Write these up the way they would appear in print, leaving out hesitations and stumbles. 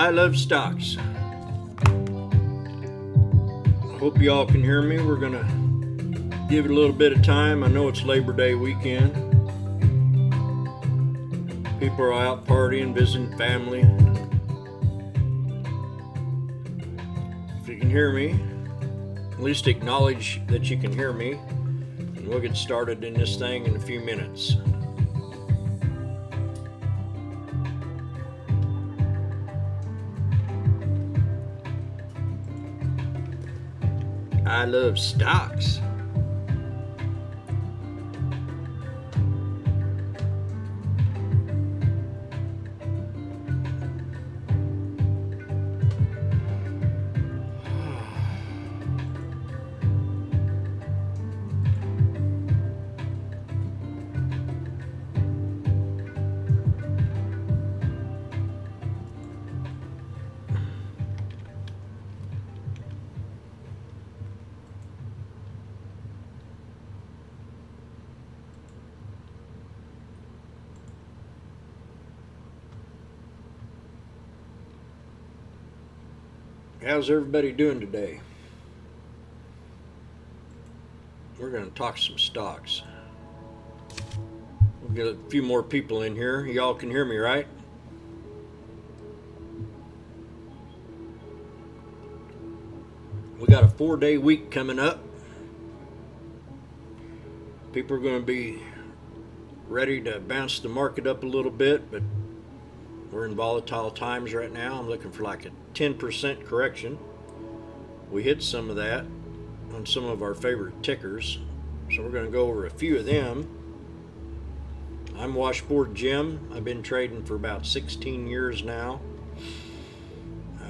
I love stocks. Hope you all can hear me. We're going to give it a little bit of time. I know it's Labor Day weekend. People are out partying, visiting family. If you can hear me, at least acknowledge that you can hear me. And we'll get started in this thing in a few minutes. I love stocks. How's everybody doing today? We're going to talk some stocks. We'll get a few more people in here. Y'all can hear me, right? We got a 4-day week coming up. People are going to be ready to bounce the market up a little bit, but we're in volatile times right now. I'm looking for like a 10% correction. We hit some of that on some of our favorite tickers, so we're going to go over a few of them. I'm Washboard Jim. I've been trading for about 16 years now.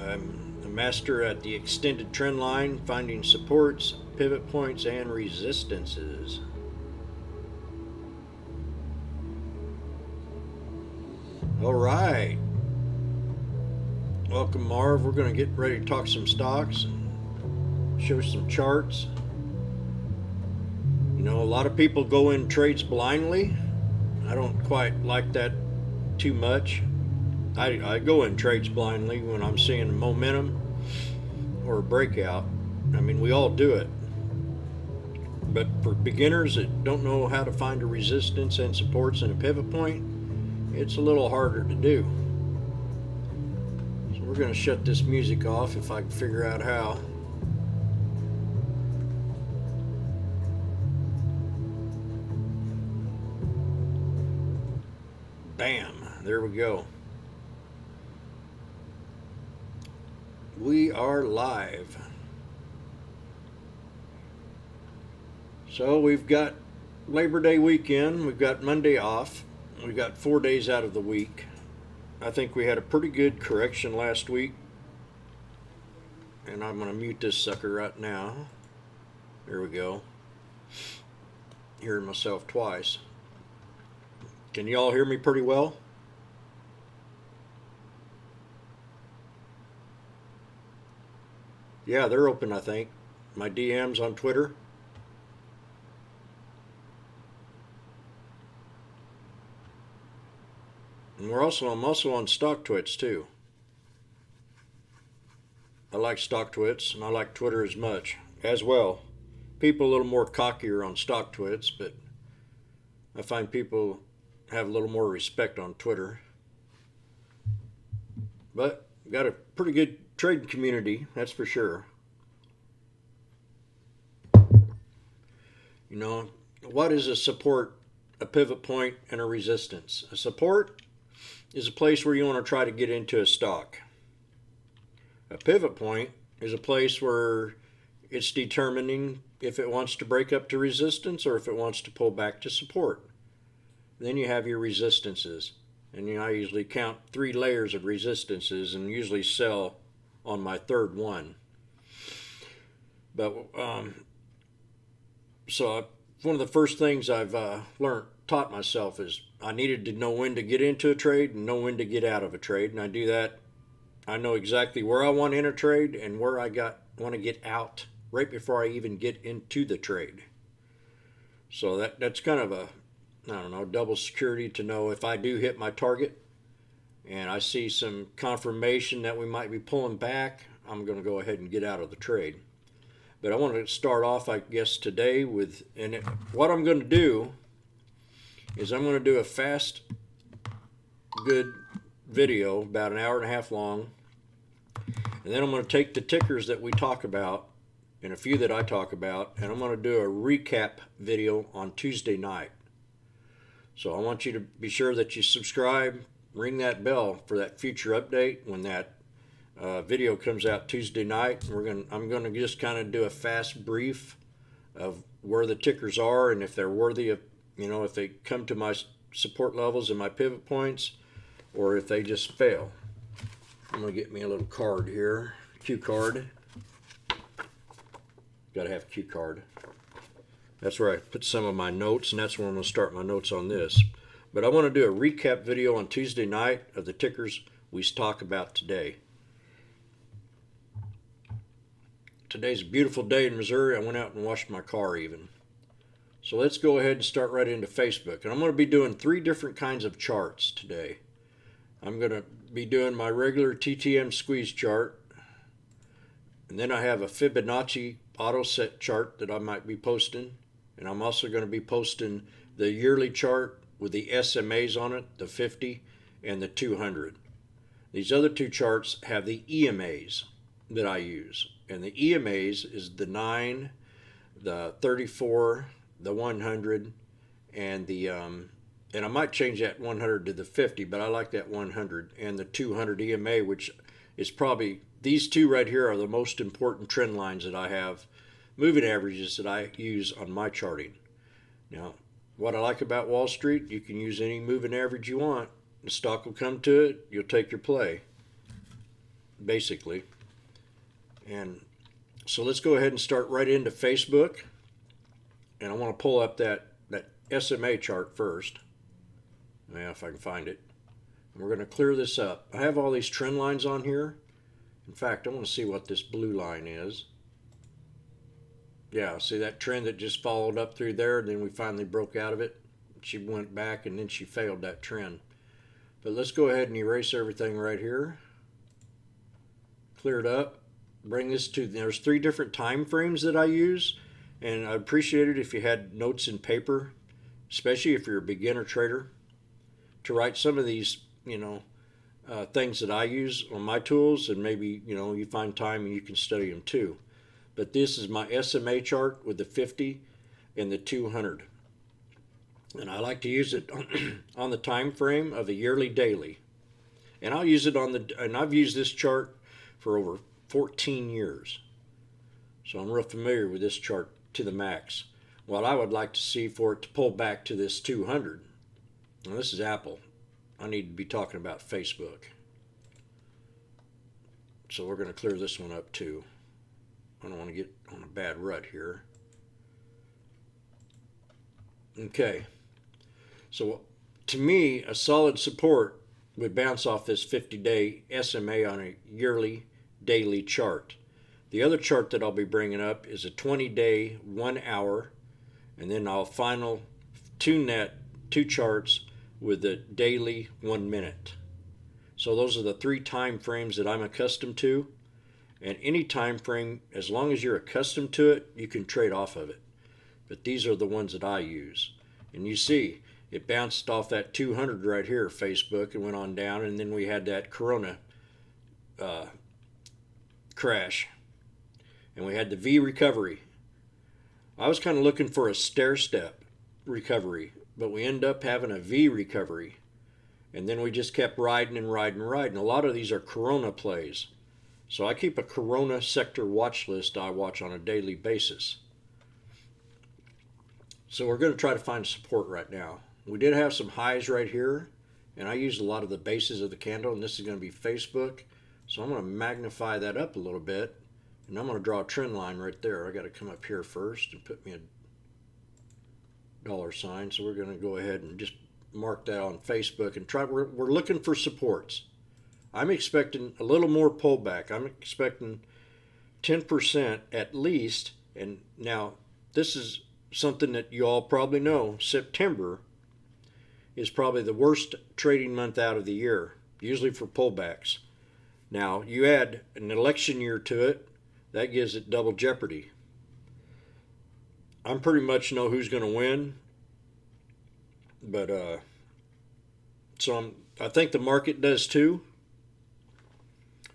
I'm a master at the extended trend line, finding supports, pivot points, and resistances. All right. Welcome, Marv. We're going to get ready to talk some stocks and show some charts. You know, a lot of people go in trades blindly. I don't quite like that too much. I go in trades blindly when I'm seeing momentum or a breakout. I mean, we all do it. But for beginners that don't know how to find a resistance and supports and a pivot point, it's a little harder to do. So we're going to shut this music off if I can figure out how. Bam, there we go. We are live. So we've got Labor Day weekend, we've got Monday off. We got 4 days out of the week. I think we had a pretty good correction last week. And I'm going to mute this sucker right now. There we go. Hearing myself twice. Can you all hear me pretty well? Yeah, they're open, I think. My DMs on Twitter. And I'm also on StockTwits too. I like StockTwits and I like Twitter as well. People a little more cockier on StockTwits, but I find people have a little more respect on Twitter. But got a pretty good trade community, that's for sure. You know, what is a support, a pivot point, and a resistance? A support is a place where you want to try to get into a stock. A pivot point is a place where it's determining if it wants to break up to resistance or if it wants to pull back to support. Then you have your resistances. And I usually count 3 layers of resistances and usually sell on my third one. But one of the first things I've taught myself is I needed to know when to get into a trade and know when to get out of a trade. And I do that. I know exactly where I want in a trade and where I want to get out right before I even get into the trade. So that's kind of a, I don't know, double security to know if I do hit my target and I see some confirmation that we might be pulling back, I'm going to go ahead and get out of the trade. But I want to start off, I guess, today with, what I'm going to do is I'm going to do a fast, good video, about an hour and a half long, and then I'm going to take the tickers that we talk about, and a few that I talk about, and I'm going to do a recap video on Tuesday night. So I want you to be sure that you subscribe, ring that bell for that future update when that video comes out Tuesday night. I'm going to just kind of do a fast brief of where the tickers are and if they're worthy of, if they come to my support levels and my pivot points, or if they just fail. I'm going to get me a little card here, cue card. Got to have a cue card. That's where I put some of my notes, and that's where I'm going to start my notes on this. But I want to do a recap video on Tuesday night of the tickers we talk about today. Today's a beautiful day in Missouri. I went out and washed my car even. So let's go ahead and start right into Facebook. And I'm going to be doing 3 different kinds of charts today. I'm going to be doing my regular TTM squeeze chart. And then I have a Fibonacci auto set chart that I might be posting. And I'm also going to be posting the yearly chart with the SMAs on it, the 50 and the 200. These other 2 charts have the EMAs that I use. And the EMAs is the 9, the 34, the 100, and the and I might change that 100 to the 50, but I like that 100, and the 200 EMA, which is probably, these 2 right here are the most important trend lines that I have, moving averages that I use on my charting. Now, what I like about Wall Street, you can use any moving average you want. The stock will come to it, you'll take your play, basically. And so let's go ahead and start right into Facebook. And I want to pull up that SMA chart first. Yeah, if I can find it. And we're going to clear this up. I have all these trend lines on here. In fact, I want to see what this blue line is. Yeah, see that trend that just followed up through there, and then we finally broke out of it. She went back and then she failed that trend. But let's go ahead and erase everything right here. Clear it up. Bring this to, there's 3 different time frames that I use, and I'd appreciate it if you had notes in paper, especially if you're a beginner trader, to write some of these, things that I use on my tools, and maybe, you find time and you can study them too. But this is my SMA chart with the 50 and the 200. And I like to use it on the time frame of a yearly daily. And I'll use it and I've used this chart for over 14 years. So I'm real familiar with this chart to the max. What I would like to see for it to pull back to this 200. Now this is Apple. I need to be talking about Facebook. So we're going to clear this one up too. I don't want to get on a bad rut here. Okay. So to me, a solid support would bounce off this 50-day SMA on a yearly daily chart. The other chart that I'll be bringing up is a 20-day 1 hour, and then I'll final 2 charts with the daily 1 minute. So those are the 3 time frames that I'm accustomed to, and any time frame, as long as you're accustomed to it, you can trade off of it. But these are the ones that I use. And you see, it bounced off that 200 right here, Facebook, and went on down, and then we had that Corona crash. And we had the V recovery. I was kind of looking for a stair-step recovery, but we ended up having a V recovery. And then we just kept riding and riding and riding. A lot of these are Corona plays. So I keep a Corona sector watch list I watch on a daily basis. So we're going to try to find support right now. We did have some highs right here, and I used a lot of the bases of the candle, and this is going to be Facebook. So I'm going to magnify that up a little bit, and I'm going to draw a trend line right there. I got to come up here first and put me a $sign. So we're going to go ahead and just mark that on Facebook and try. We're looking for supports. I'm expecting a little more pullback. I'm expecting 10% at least. And now this is something that you all probably know. September is probably the worst trading month out of the year. usually for pullbacks. Now, you add an election year to it, that gives it double jeopardy. I'm pretty much know who's going to win, but I think the market does too.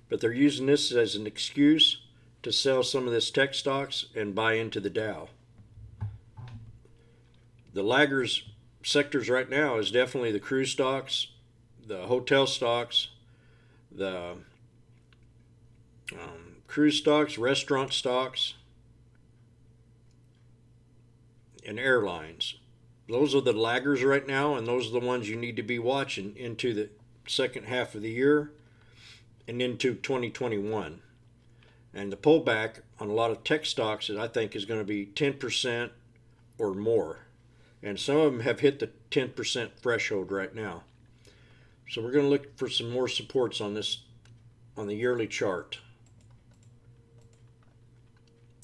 But they're using this as an excuse to sell some of this tech stocks and buy into the Dow. The laggers sectors right now is definitely the cruise stocks, the hotel stocks, the cruise stocks, restaurant stocks, and airlines. Those are the laggers right now, and those are the ones you need to be watching into the second half of the year and into 2021. And the pullback on a lot of tech stocks, I think, is going to be 10% or more. And some of them have hit the 10% threshold right now. So we're going to look for some more supports on this, on the yearly chart.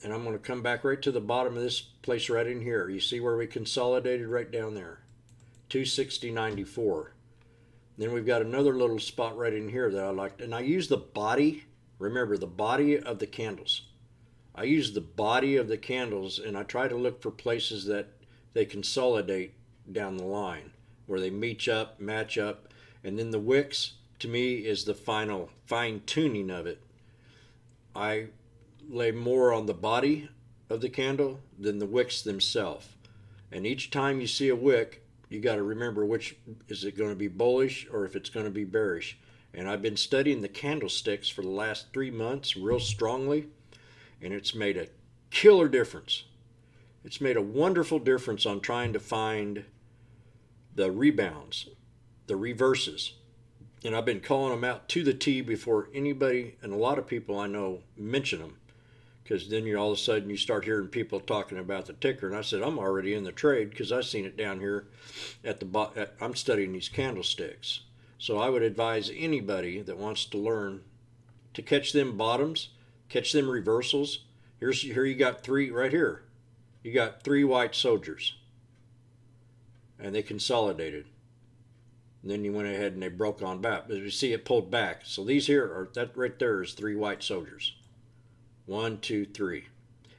And I'm going to come back right to the bottom of this place right in here. You see where we consolidated right down there, 260.94. Then we've got another little spot right in here that I like. And I use the body, remember the body of the candles. I use the body of the candles, and I try to look for places that they consolidate down the line, where they match up. And then the wicks, to me, is the final fine-tuning of it. I lay more on the body of the candle than the wicks themselves. And each time you see a wick, you got to remember which is it going to be bullish or if it's going to be bearish. And I've been studying the candlesticks for the last 3 months real strongly, and it's made a killer difference. It's made a wonderful difference on trying to find the rebounds, the reverses. And I've been calling them out to the T before anybody, and a lot of people I know, mention them. Because then all of a sudden you start hearing people talking about the ticker. And I said, I'm already in the trade because I've seen it down here at the bottom. I'm studying these candlesticks. So I would advise anybody that wants to learn to catch them bottoms, catch them reversals. Here you got three right here. You got 3 white soldiers. And they consolidated. And then you went ahead and they broke on back. As you see, it pulled back. So these here are, that right there is 3 white soldiers. 1, 2, 3.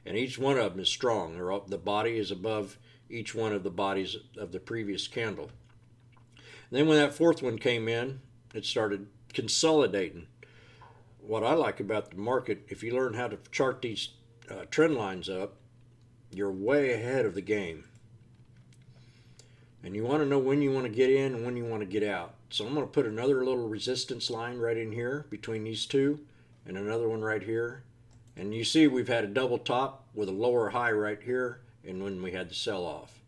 And each one of them is strong. The body is above each one of the bodies of the previous candle. And then when that fourth one came in, it started consolidating. What I like about the market, if you learn how to chart these trend lines up, you're way ahead of the game. And you want to know when you want to get in and when you want to get out. So I'm going to put another little resistance line right in here between these two, and another one right here. And you see we've had a double top with a lower high right here, and when we had the sell-off.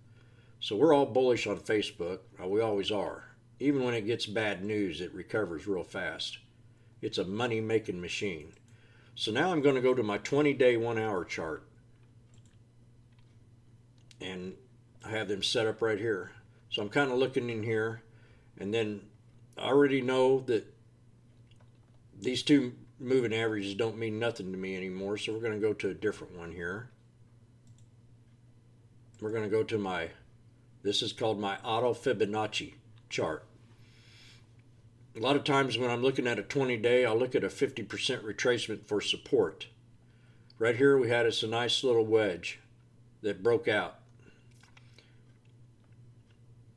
So we're all bullish on Facebook. We always are. Even when it gets bad news, it recovers real fast. It's a money-making machine. So now I'm going to go to my 20-day 1-hour chart. And I have them set up right here. So I'm kind of looking in here, and then I already know that these two moving averages don't mean nothing to me anymore, so we're going to go to a different one here. We're going to go to this is called my auto Fibonacci chart. A lot of times when I'm looking at a 20-day, I'll look at a 50% retracement for support. Right here we had us a nice little wedge that broke out.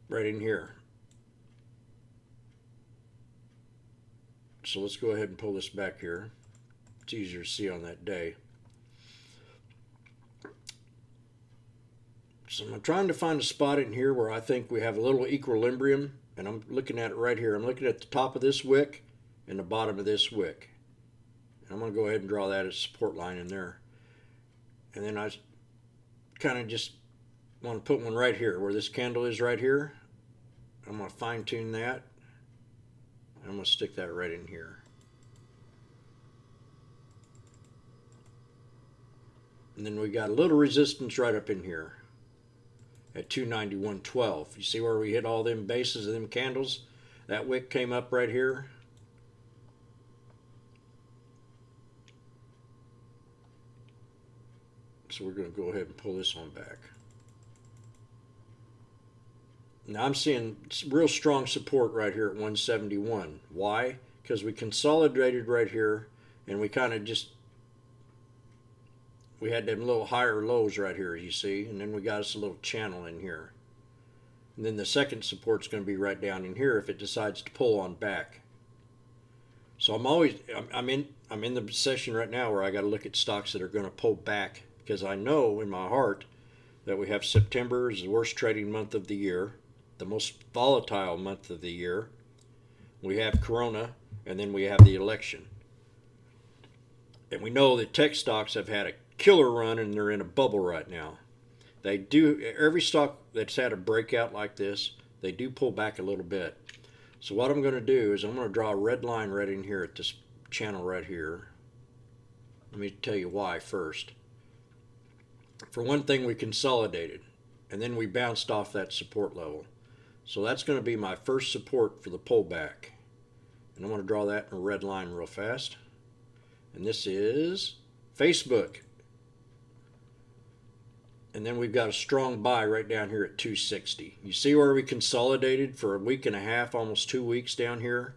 Right in here. So let's go ahead and pull this back here. It's easier to see on that day. So I'm trying to find a spot in here where I think we have a little equilibrium, and I'm looking at it right here. I'm looking at the top of this wick and the bottom of this wick. And I'm going to go ahead and draw that as a support line in there. And then I kind of just want to put one right here where this candle is right here. I'm going to fine tune that. I'm going to stick that right in here. And then we got a little resistance right up in here at 291.12. You see where we hit all them bases of them candles? That wick came up right here. So we're going to go ahead and pull this one back. Now I'm seeing real strong support right here at 171. Why? Because we consolidated right here, and we kind of just, we had them little higher lows right here, you see, and then we got us a little channel in here. And then the second support's going to be right down in here if it decides to pull on back. So I'm in the session right now where I got to look at stocks that are going to pull back, because I know in my heart that we have September is the worst trading month of the year, the most volatile month of the year. We have Corona, and then we have the election. And we know that tech stocks have had a killer run, and they're in a bubble right now. They do, every stock that's had a breakout like this, they do pull back a little bit. So what I'm going to do is I'm going to draw a red line right in here at this channel right here. Let me tell you why first. For one thing, we consolidated, and then we bounced off that support level. So that's going to be my first support for the pullback. And I'm going to draw that in a red line real fast. And this is Facebook. And then we've got a strong buy right down here at 260. You see where we consolidated for a week and a half, almost 2 weeks down here?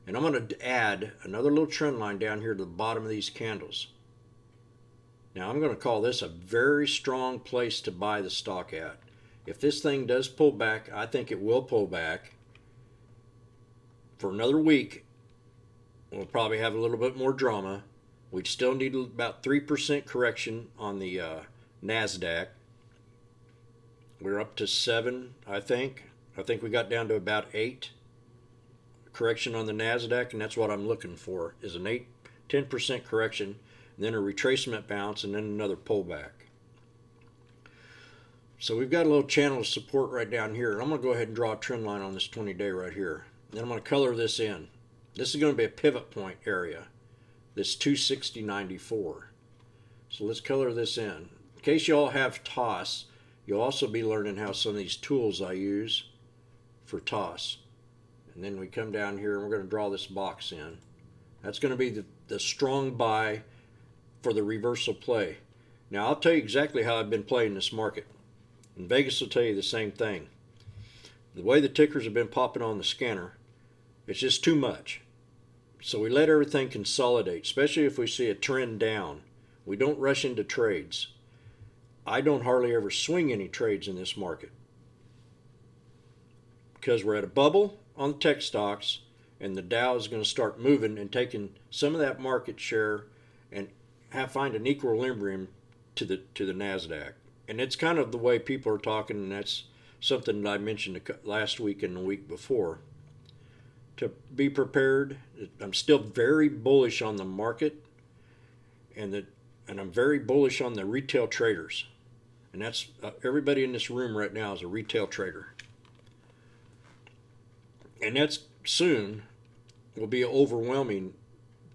And I'm going to add another little trend line down here to the bottom of these candles. Now I'm going to call this a very strong place to buy the stock at. If this thing does pull back, I think it will pull back for another week. We'll probably have a little bit more drama. We'd still need about 3% correction on the NASDAQ. We're up to 7, I think. I think we got down to about 8 correction on the NASDAQ, and that's what I'm looking for, is an 10% correction, and then a retracement bounce, and then another pullback. So we've got a little channel of support right down here. I'm going to go ahead and draw a trend line on this 20-day right here. Then I'm going to color this in. This is going to be a pivot point area, this 260.94. So let's color this in. In case you all have TOS, you'll also be learning how some of these tools I use for TOS. And then we come down here and we're going to draw this box in. That's going to be the strong buy for the reversal play. Now I'll tell you exactly how I've been playing this market. And Vegas will tell you the same thing. The way the tickers have been popping on the scanner, it's just too much. So we let everything consolidate, especially if we see a trend down. We don't rush into trades. I don't hardly ever swing any trades in this market because we're at a bubble on the tech stocks, and the Dow is going to start moving and taking some of that market share and find an equilibrium to the NASDAQ. And it's kind of the way people are talking, and that's something that I mentioned last week and the week before. To be prepared, I'm still very bullish on the market, and I'm very bullish on the retail traders. And that's everybody in this room right now is a retail trader. And that's soon will be overwhelming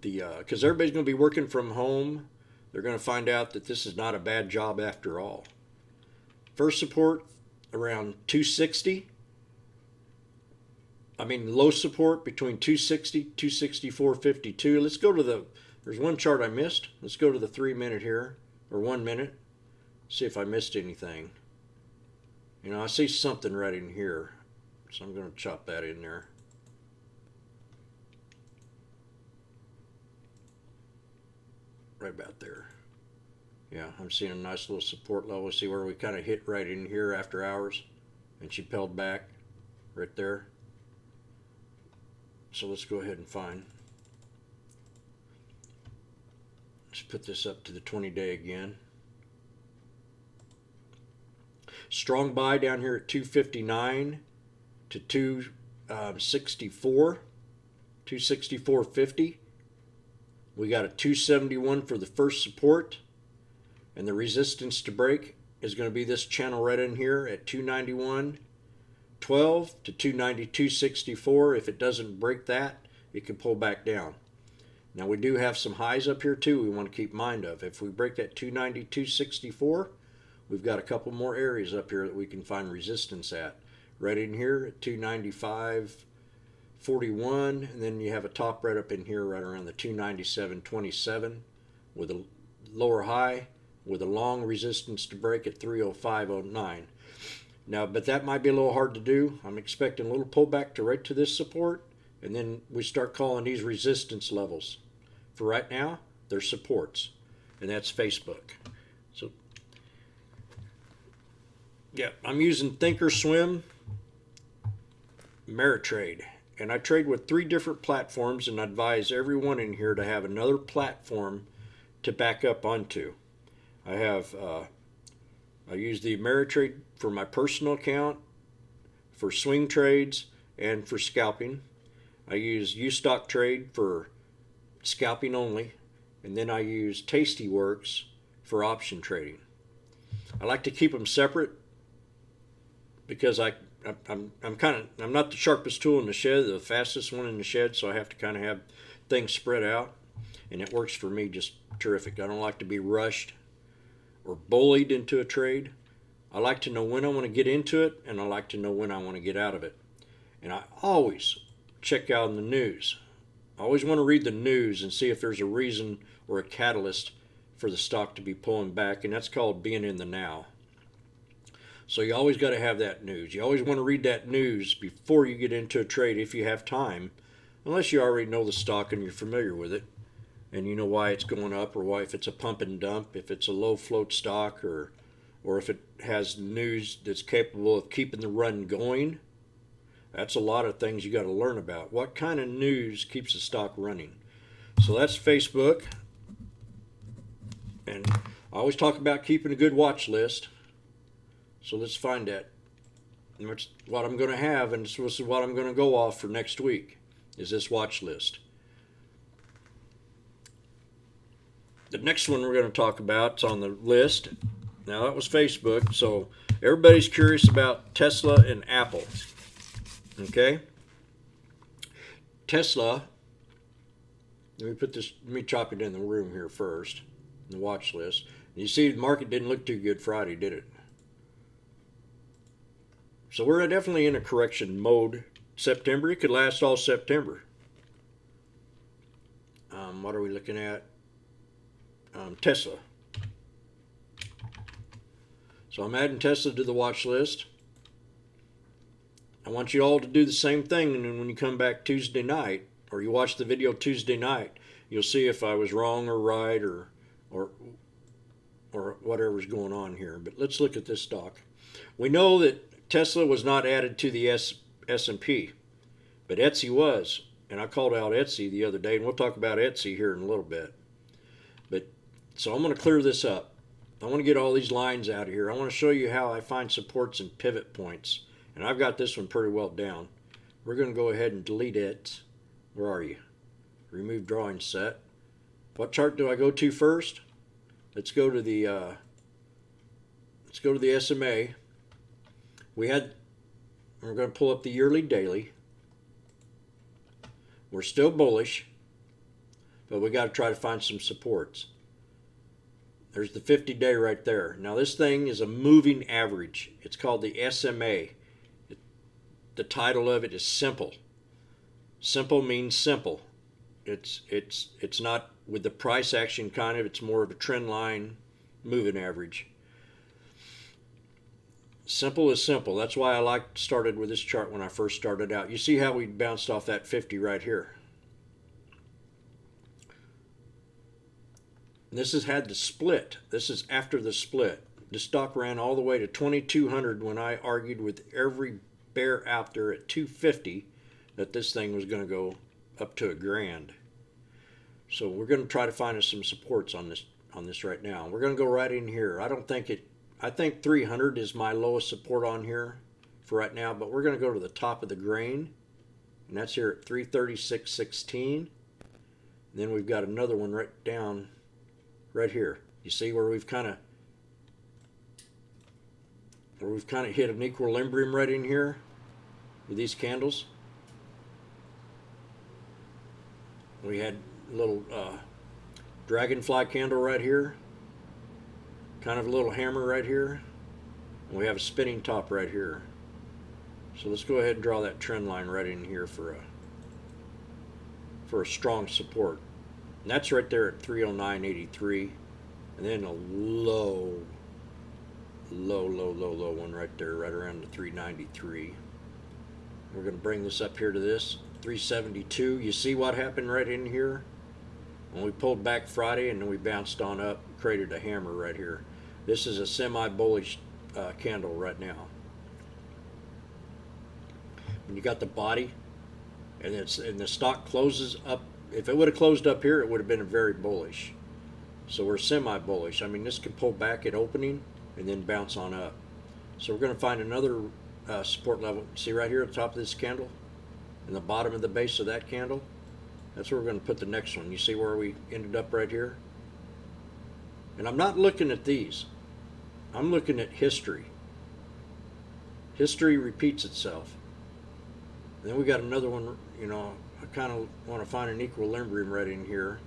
because everybody's going to be working from home. They're going to find out that this is not a bad job after all. First support around 260. Low support between 260, 264.52. Let's go to there's one chart I missed. Let's go to the 3 minute here, or 1 minute. See if I missed anything. I see something right in here. So I'm going to chop that in there. Right about there. Yeah, I'm seeing a nice little support level. See where we kind of hit right in here after hours. And she peeled back right there. So let's go ahead and find. Let's put this up to the 20-day again. Strong buy down here at 259 to 264, 264.50. We got a 271 for the first support, and the resistance to break is going to be this channel right in here at 291.12 to 292.64. If it doesn't break that, it can pull back down. Now we do have some highs up here too we want to keep mind of. If we break that 292.64, we've got a couple more areas up here that we can find resistance at. Right in here at 295.41, and then you have a top right up in here right around the 297.27 with a lower high with a long resistance to break at 305.09. Now, but that might be a little hard to do. I'm expecting a little pullback to right to this support, and then we start calling these resistance levels. For right now, they're supports, and that's Facebook. So, yeah, I'm using Thinkorswim Ameritrade, and I trade with 3 different platforms, and I advise everyone in here to have another platform to back up onto. I use the Ameritrade for my personal account, for swing trades, and for scalping. I use Ustock Trade for scalping only, and then I use Tastyworks for option trading. I like to keep them separate because I'm not the sharpest tool in the shed, the fastest one in the shed, so I have to kind of have things spread out, and it works for me just terrific. I don't like to be rushed or bullied into a trade. I like to know when I want to get into it, and I like to know when I want to get out of it. And I always check out in the news. I always want to read the news and see if there's a reason or a catalyst for the stock to be pulling back, and that's called being in the now. So you always got to have that news. You always want to read that news before you get into a trade if you have time, unless you already know the stock and you're familiar with it, and you know why it's going up, or why, if it's a pump and dump, if it's a low float stock, or if it has news that's capable of keeping the run going. That's a lot of things you got to learn about. What kind of news keeps the stock running? So that's Facebook. And I always talk about keeping a good watch list. So let's find that. And that's what I'm going to have, and this is what I'm going to go off for next week, is this watch list. The next one we're going to talk about is on the list. Now, that was Facebook. So everybody's curious about Tesla and Apple. Okay? Tesla, let me chop it in the room here first, the watch list. You see, the market didn't look too good Friday, did it? So we're definitely in a correction mode. September, it could last all September. What are we looking at? Tesla. So I'm adding Tesla to the watch list. I want you all to do the same thing, and then when you come back Tuesday night, or you watch the video Tuesday night, you'll see if I was wrong or right, or whatever's going on here. But let's look at this stock. We know that Tesla was not added to the S&P, but Etsy was, and I called out Etsy the other day, and we'll talk about Etsy here in a little bit. But so I'm going to clear this up. I want to get all these lines out of here. I want to show you how I find supports and pivot points. And I've got this one pretty well down. We're going to go ahead and delete it. Where are you? Remove drawing set. What chart do I go to first? Let's go to the SMA. We're going to pull up the yearly daily. We're still bullish, but we got to try to find some supports. There's the 50-day right there. Now this thing is a moving average. It's called the SMA. The title of it is simple. Simple means simple. It's not with the price action kind of. It's more of a trend line moving average. Simple is simple. That's why I started with this chart when I first started out. You see how we bounced off that 50 right here. This has had the split. This is after the split. The stock ran all the way to 2,200 when I argued with every bear out there at 250 that this thing was going to go up to $1,000. So we're going to try to find us some supports on this right now. We're going to go right in here. I think 300 is my lowest support on here for right now, but we're going to go to the top of the grain, and that's here at 336.16. Then we've got another one right down right here. You see where we've kind of hit an equilibrium right in here with these candles. We had a little dragonfly candle right here, kind of a little hammer right here, and we have a spinning top right here. So let's go ahead and draw that trend line right in here for a strong support. And that's right there at 309.83, and then a low low one right there, right around the 393. We're going to bring this up here to this 372. You see what happened right in here? When we pulled back Friday and then we bounced on up, created a hammer right here. This is a semi-bullish candle right now. When you got the body and the stock closes up, if it would have closed up here, it would have been a very bullish. So we're semi-bullish. I mean, this can pull back at opening and then bounce on up. So we're going to find another support level. See right here at the top of this candle and the bottom of the base of that candle? That's where we're going to put the next one. You see where we ended up right here? And I'm not looking at these. I'm looking at history. History repeats itself. And then we got another one, you know, I kind of want to find an equilibrium right in here.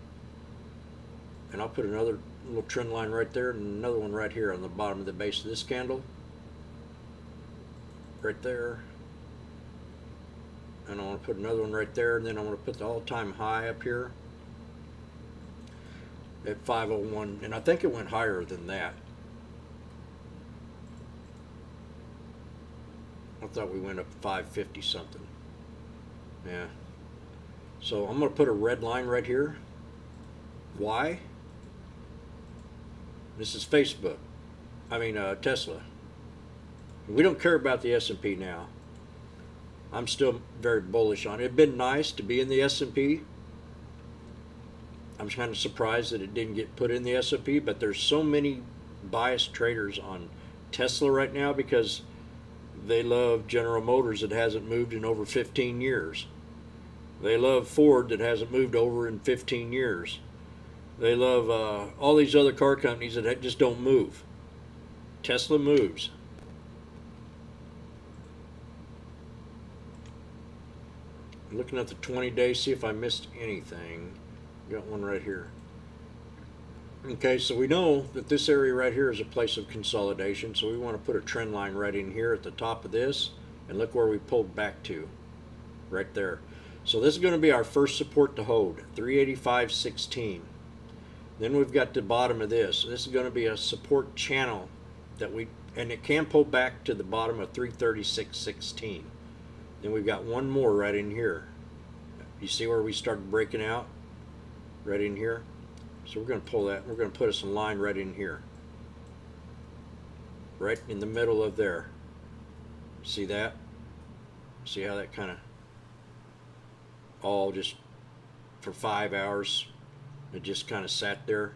And I'll put another little trend line right there and another one right here on the bottom of the base of this candle. Right there. And I want to put another one right there, and then I want to put the all-time high up here at 501, and I think it went higher than that. I thought we went up 550 something. Yeah. So I'm going to put a red line right here. Why? This is Facebook. I mean Tesla. We don't care about the S&P now. I'm still very bullish on it. It'd been nice to be in the S&P. I'm kind of surprised that it didn't get put in the S&P, but there's so many biased traders on Tesla right now because they love General Motors that hasn't moved in over 15 years. They love Ford that hasn't moved over in 15 years. They love all these other car companies that just don't move. Tesla moves. Looking at the 20 days, see if I missed anything. Got one right here. Okay, so we know that this area right here is a place of consolidation, so we want to put a trend line right in here at the top of this, and look where we pulled back to, right there. So this is going to be our first support to hold, 385.16. Then we've got the bottom of this. This is going to be a support channel that and it can pull back to the bottom of 336.16. Then we've got one more right in here. You see where we started breaking out? Right in here. So we're going to pull that. We're going to put us a line right in here. Right in the middle of there. See that? See how that kind of all just for 5 hours, it just kind of sat there.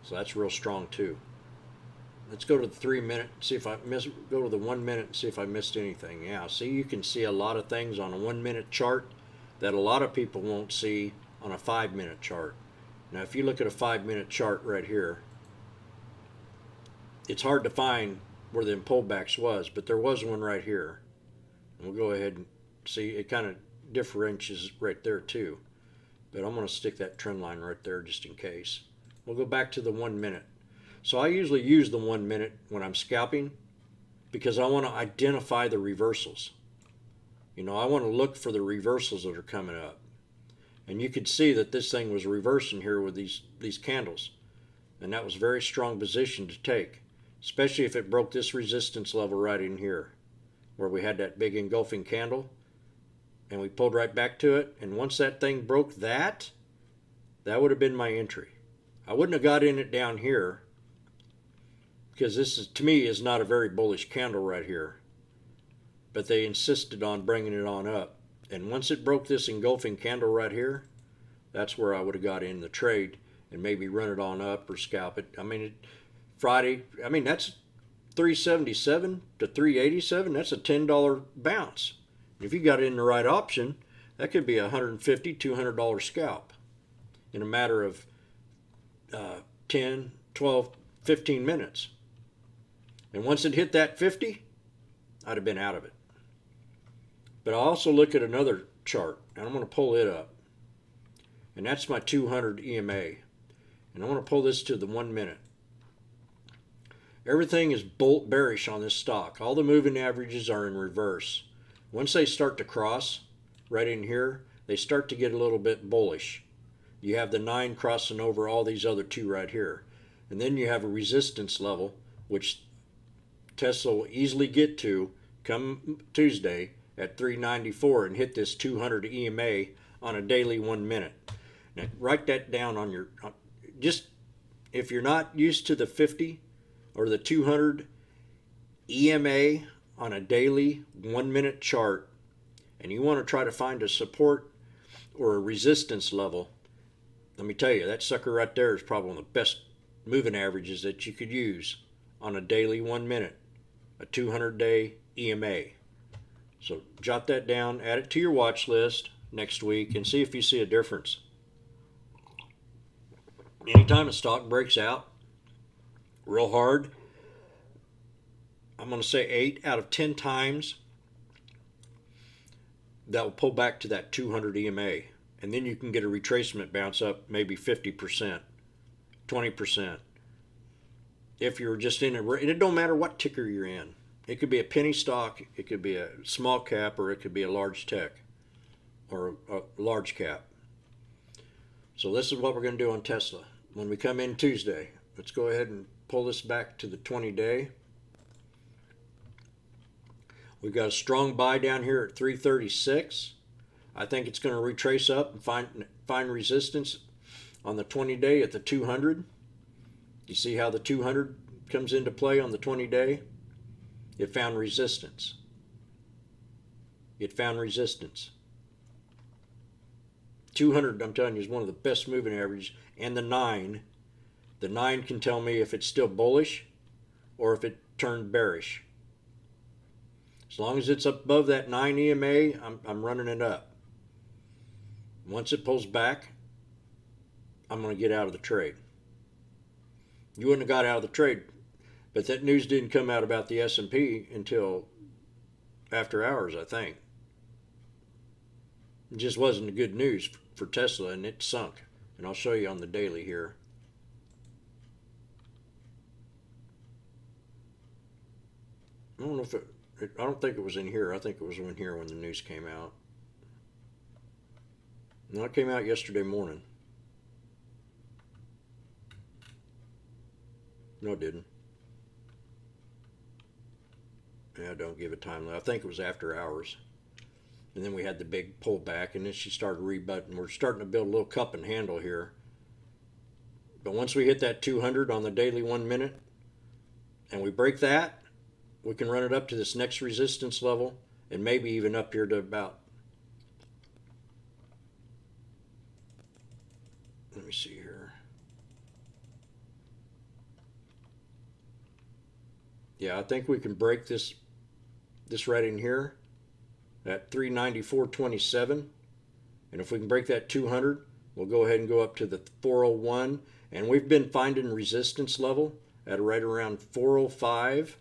So that's real strong too. Let's go to the 3 minute, see if I go to the 1 minute and see if I missed anything. Yeah, see, you can see a lot of things on a 1 minute chart that a lot of people won't see on a 5 minute chart. Now, if you look at a 5 minute chart right here, it's hard to find where the pullbacks was, but there was one right here. And we'll go ahead and see, it kind of differentiates right there too. But I'm going to stick that trend line right there just in case. We'll go back to the 1 minute. So I usually use the 1 minute when I'm scalping because I want to identify the reversals. You know, I want to look for the reversals that are coming up. And you could see that this thing was reversing here with these candles. And that was a very strong position to take, especially if it broke this resistance level right in here where we had that big engulfing candle and we pulled right back to it. And once that thing broke that would have been my entry. I wouldn't have got in it down here because this is, to me, is not a very bullish candle right here. But they insisted on bringing it on up. And once it broke this engulfing candle right here, that's where I would have got in the trade and maybe run it on up or scalp it. I mean, Friday, I mean, that's 377 to 387. That's a $10 bounce. If you got it in the right option, that could be a $150, $200 scalp in a matter of 10, 12, 15 minutes. And once it hit that 50, I'd have been out of it. But I also look at another chart, and I'm going to pull it up. And that's my 200 EMA. And I want to pull this to the 1 minute. Everything is bearish on this stock. All the moving averages are in reverse. Once they start to cross right in here, they start to get a little bit bullish. You have the 9 crossing over all these other two right here. And then you have a resistance level, which Tesla will easily get to come Tuesday at 394 and hit this 200 EMA on a daily 1 minute. Now write that down on your, just if you're not used to the 50 or the 200 EMA on a daily 1 minute chart, and you want to try to find a support or a resistance level, let me tell you, that sucker right there is probably one of the best moving averages that you could use on a daily 1 minute, a 200-day EMA. So jot that down, add it to your watch list next week, and see if you see a difference. Anytime a stock breaks out real hard, I'm going to say 8 out of 10 times that will pull back to that 200 EMA. And then you can get a retracement bounce up maybe 50%, 20%. If you're just in a, and it don't matter what ticker you're in. It could be a penny stock, it could be a small cap, or it could be a large tech or a large cap. So this is what we're going to do on Tesla. When we come in Tuesday, let's go ahead and pull this back to the 20-day. We've got a strong buy down here at 336. I think it's going to retrace up and find resistance on the 20-day at the 200. You see how the 200 comes into play on the 20-day? It found resistance. It found resistance. 200, I'm telling you, is one of the best moving averages. And the 9 can tell me if it's still bullish or if it turned bearish. As long as it's above that 9 EMA, I'm running it up. Once it pulls back, I'm going to get out of the trade. You wouldn't have got out of the trade, but that news didn't come out about the S&P until after hours, I think. It just wasn't good news for Tesla, and it sunk. And I'll show you on the daily here. I don't know if I don't think it was in here. I think it was in here when the news came out. No, it came out yesterday morning. No, it didn't. Yeah, don't give it time. I think it was after hours. And then we had the big pullback, and then she started rebutting. We're starting to build a little cup and handle here. But once we hit that 200 on the daily 1 minute, and we break that, we can run it up to this next resistance level, and maybe even up here to about, let me see here. Yeah, I think we can break this right in here at 394.27. And if we can break that 200, we'll go ahead and go up to the 401. And we've been finding resistance level at right around 405,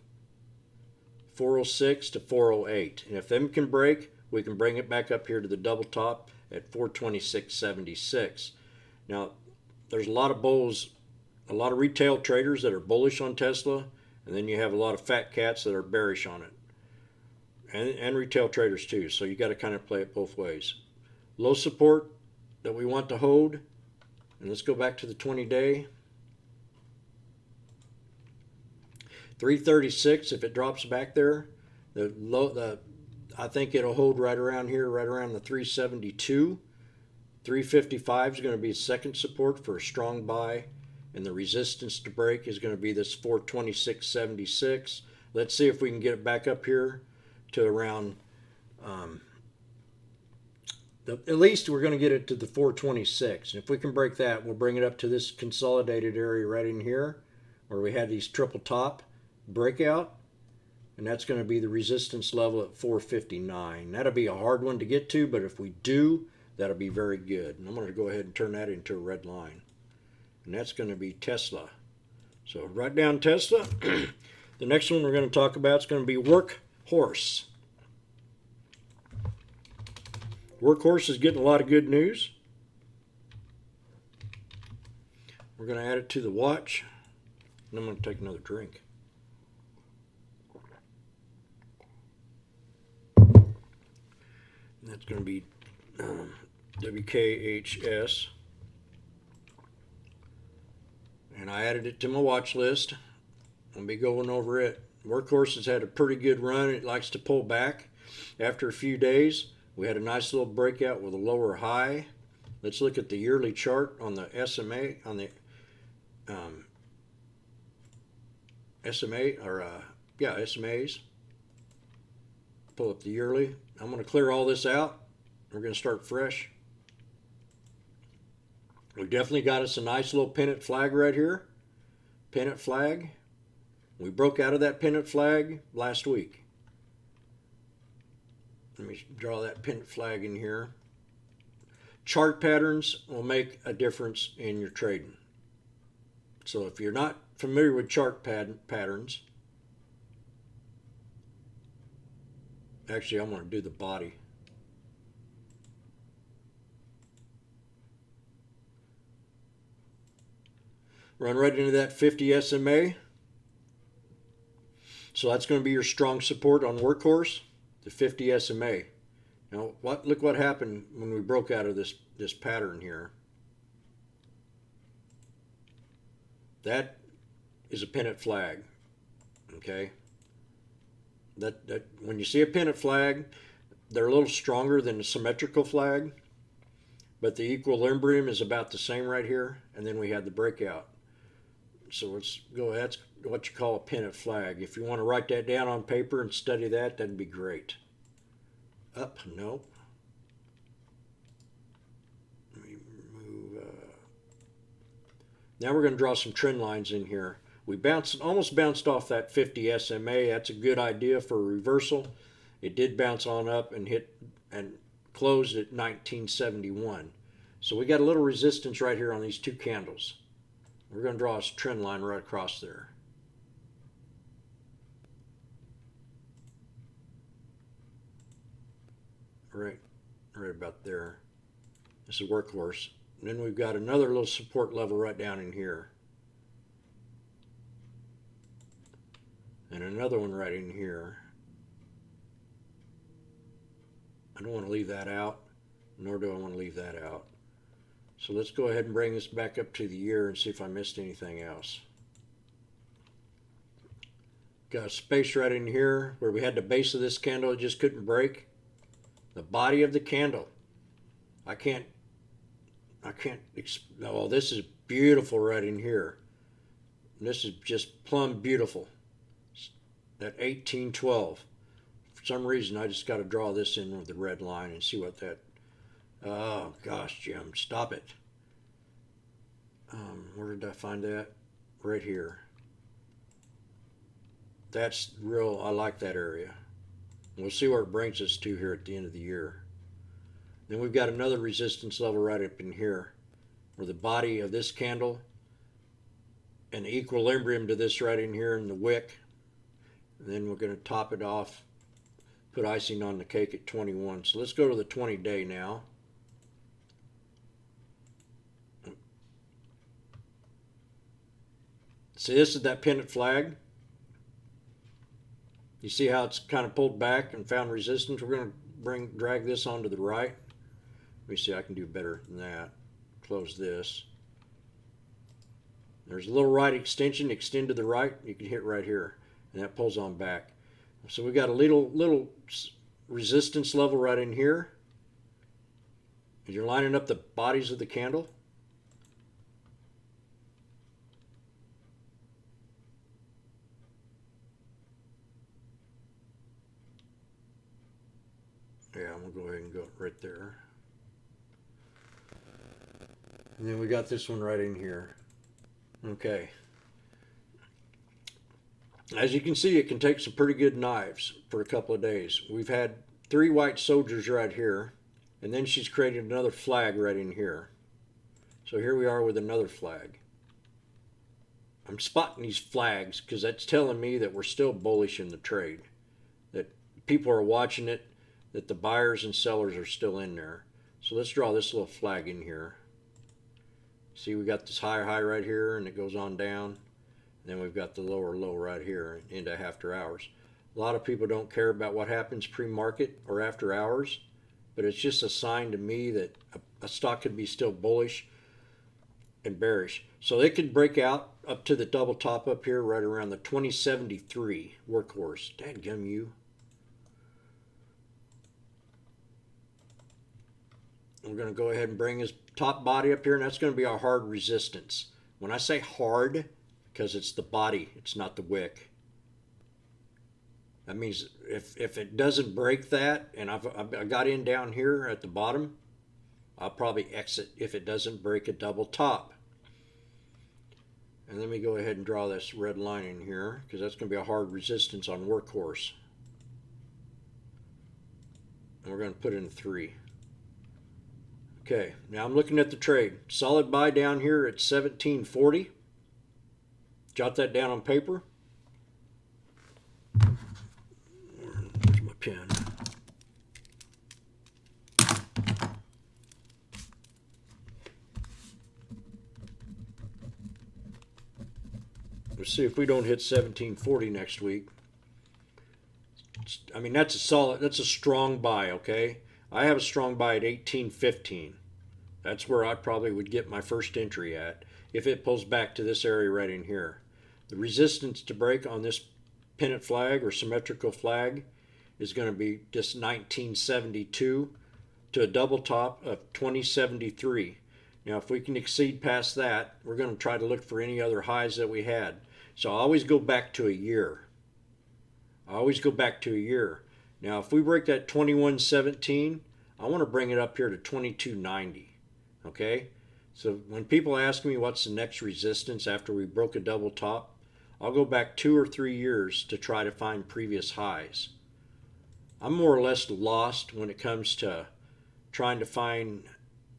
406 to 408. And if them can break, we can bring it back up here to the double top at 426.76. Now, there's a lot of bulls, a lot of retail traders that are bullish on Tesla, and then you have a lot of fat cats that are bearish on it. And retail traders too, so you got to kind of play it both ways. Low support that we want to hold, and let's go back to the 20-day. 336, if it drops back there, I think it'll hold right around here, right around the 372. 355 is going to be second support for a strong buy, and the resistance to break is going to be this 426.76. Let's see if we can get it back up here to around, at least we're going to get it to the 426. And if we can break that, we'll bring it up to this consolidated area right in here where we had these triple top breakout, and that's going to be the resistance level at 459. That'll be a hard one to get to, but if we do, that'll be very good. And I'm going to go ahead and turn that into a red line, and that's going to be Tesla. So write down Tesla. The next one we're going to talk about is going to be Workhorse. Workhorse is getting a lot of good news. We're going to add it to the watch, and I'm going to take another drink. And that's going to be WKHS. And I added it to my watch list. I'll be going over it Workhorse has had a pretty good run. It likes to pull back. After a few days, we had a nice little breakout with a lower high. Let's look at the yearly chart on the SMA, on the SMA, or SMAs. Pull up the yearly. I'm going to clear all this out. We're going to start fresh. We definitely got us a nice little pennant flag right here. Pennant flag. We broke out of that pennant flag last week. Let me draw that pennant flag in here. Chart patterns will make a difference in your trading. So if you're not familiar with chart patterns, actually I'm going to do the body. Run right into that 50 SMA. So that's going to be your strong support on Workhorse, the 50 SMA. Now, look what happened when we broke out of this pattern here. That is a pennant flag. Okay. That when you see a pennant flag, they're a little stronger than a symmetrical flag, but the equilibrium is about the same right here, and then we had the breakout. So let's go. That's what you call a pennant flag. If you want to write that down on paper and study that, that'd be great. Up, nope. Let me move. Now we're going to draw some trend lines in here. We almost bounced off that 50 SMA. That's a good idea for a reversal. It did bounce on up and hit and closed at 1971. So we got a little resistance right here on these two candles. We're going to draw a trend line right across there. Right about there. This is Workhorse. And then we've got another little support level right down in here. And another one right in here. I don't want to leave that out, nor do I want to leave that out. So let's go ahead and bring this back up to the year and see if I missed anything else. Got a space right in here where we had the base of this candle, it just couldn't break. The body of the candle. Oh, this is beautiful right in here. This is just plumb beautiful. That 1812. For some reason, I just got to draw this in with the red line and see what that. Oh gosh, Jim, stop it. Where did I find that? Right here. That's real. I like that area. We'll see where it brings us to here at the end of the year. Then we've got another resistance level right up in here, where the body of this candle and the equilibrium to this right in here in the wick. And then we're going to top it off, put icing on the cake at 21. So let's go to the 20-day now. See, this is that pennant flag. You see how it's kind of pulled back and found resistance? We're going to drag this onto the right. Let me see, I can do better than that. Close this. There's a little right extension, extend to the right. You can hit right here, and that pulls on back. So we got a little resistance level right in here. As you're lining up the bodies of the candle. Yeah, I'm going to go ahead and go right there. And then we got this one right in here. Okay. As you can see, it can take some pretty good knives for a couple of days. We've had 3 white soldiers right here, and then she's created another flag right in here. So here we are with another flag. I'm spotting these flags because that's telling me that we're still bullish in the trade, that people are watching it, that the buyers and sellers are still in there. So let's draw this little flag in here. See, we got this high right here, and it goes on down. Then we've got the lower low right here into after hours. A lot of people don't care about what happens pre-market or after hours, but it's just a sign to me that a stock could be still bullish and bearish. So it could break out up to the double top up here, right around the 2073 workhorse. Dadgum you. We're going to go ahead and bring his top body up here, and that's going to be our hard resistance. When I say hard, because it's the body, it's not the wick. That means if it doesn't break that, and I got in down here at the bottom, I'll probably exit if it doesn't break a double top. And let me go ahead and draw this red line in here, because that's going to be a hard resistance on workhorse. And we're going to put in 3. Okay, now I'm looking at the trade. Solid buy down here at 1740. Jot that down on paper. Where's my pen? Let's see if we don't hit 1740 next week. I mean, that's a strong buy, okay? I have a strong buy at 1815. That's where I probably would get my first entry at if it pulls back to this area right in here. The resistance to break on this pennant flag or symmetrical flag is going to be just 1972 to a double top of 2073. Now, if we can exceed past that, we're going to try to look for any other highs that we had. So I always go back to a year. Now, if we break that 2117, I want to bring it up here to 2290. Okay? So when people ask me what's the next resistance after we broke a double top, I'll go back 2 or 3 years to try to find previous highs. I'm more or less lost when it comes to trying to find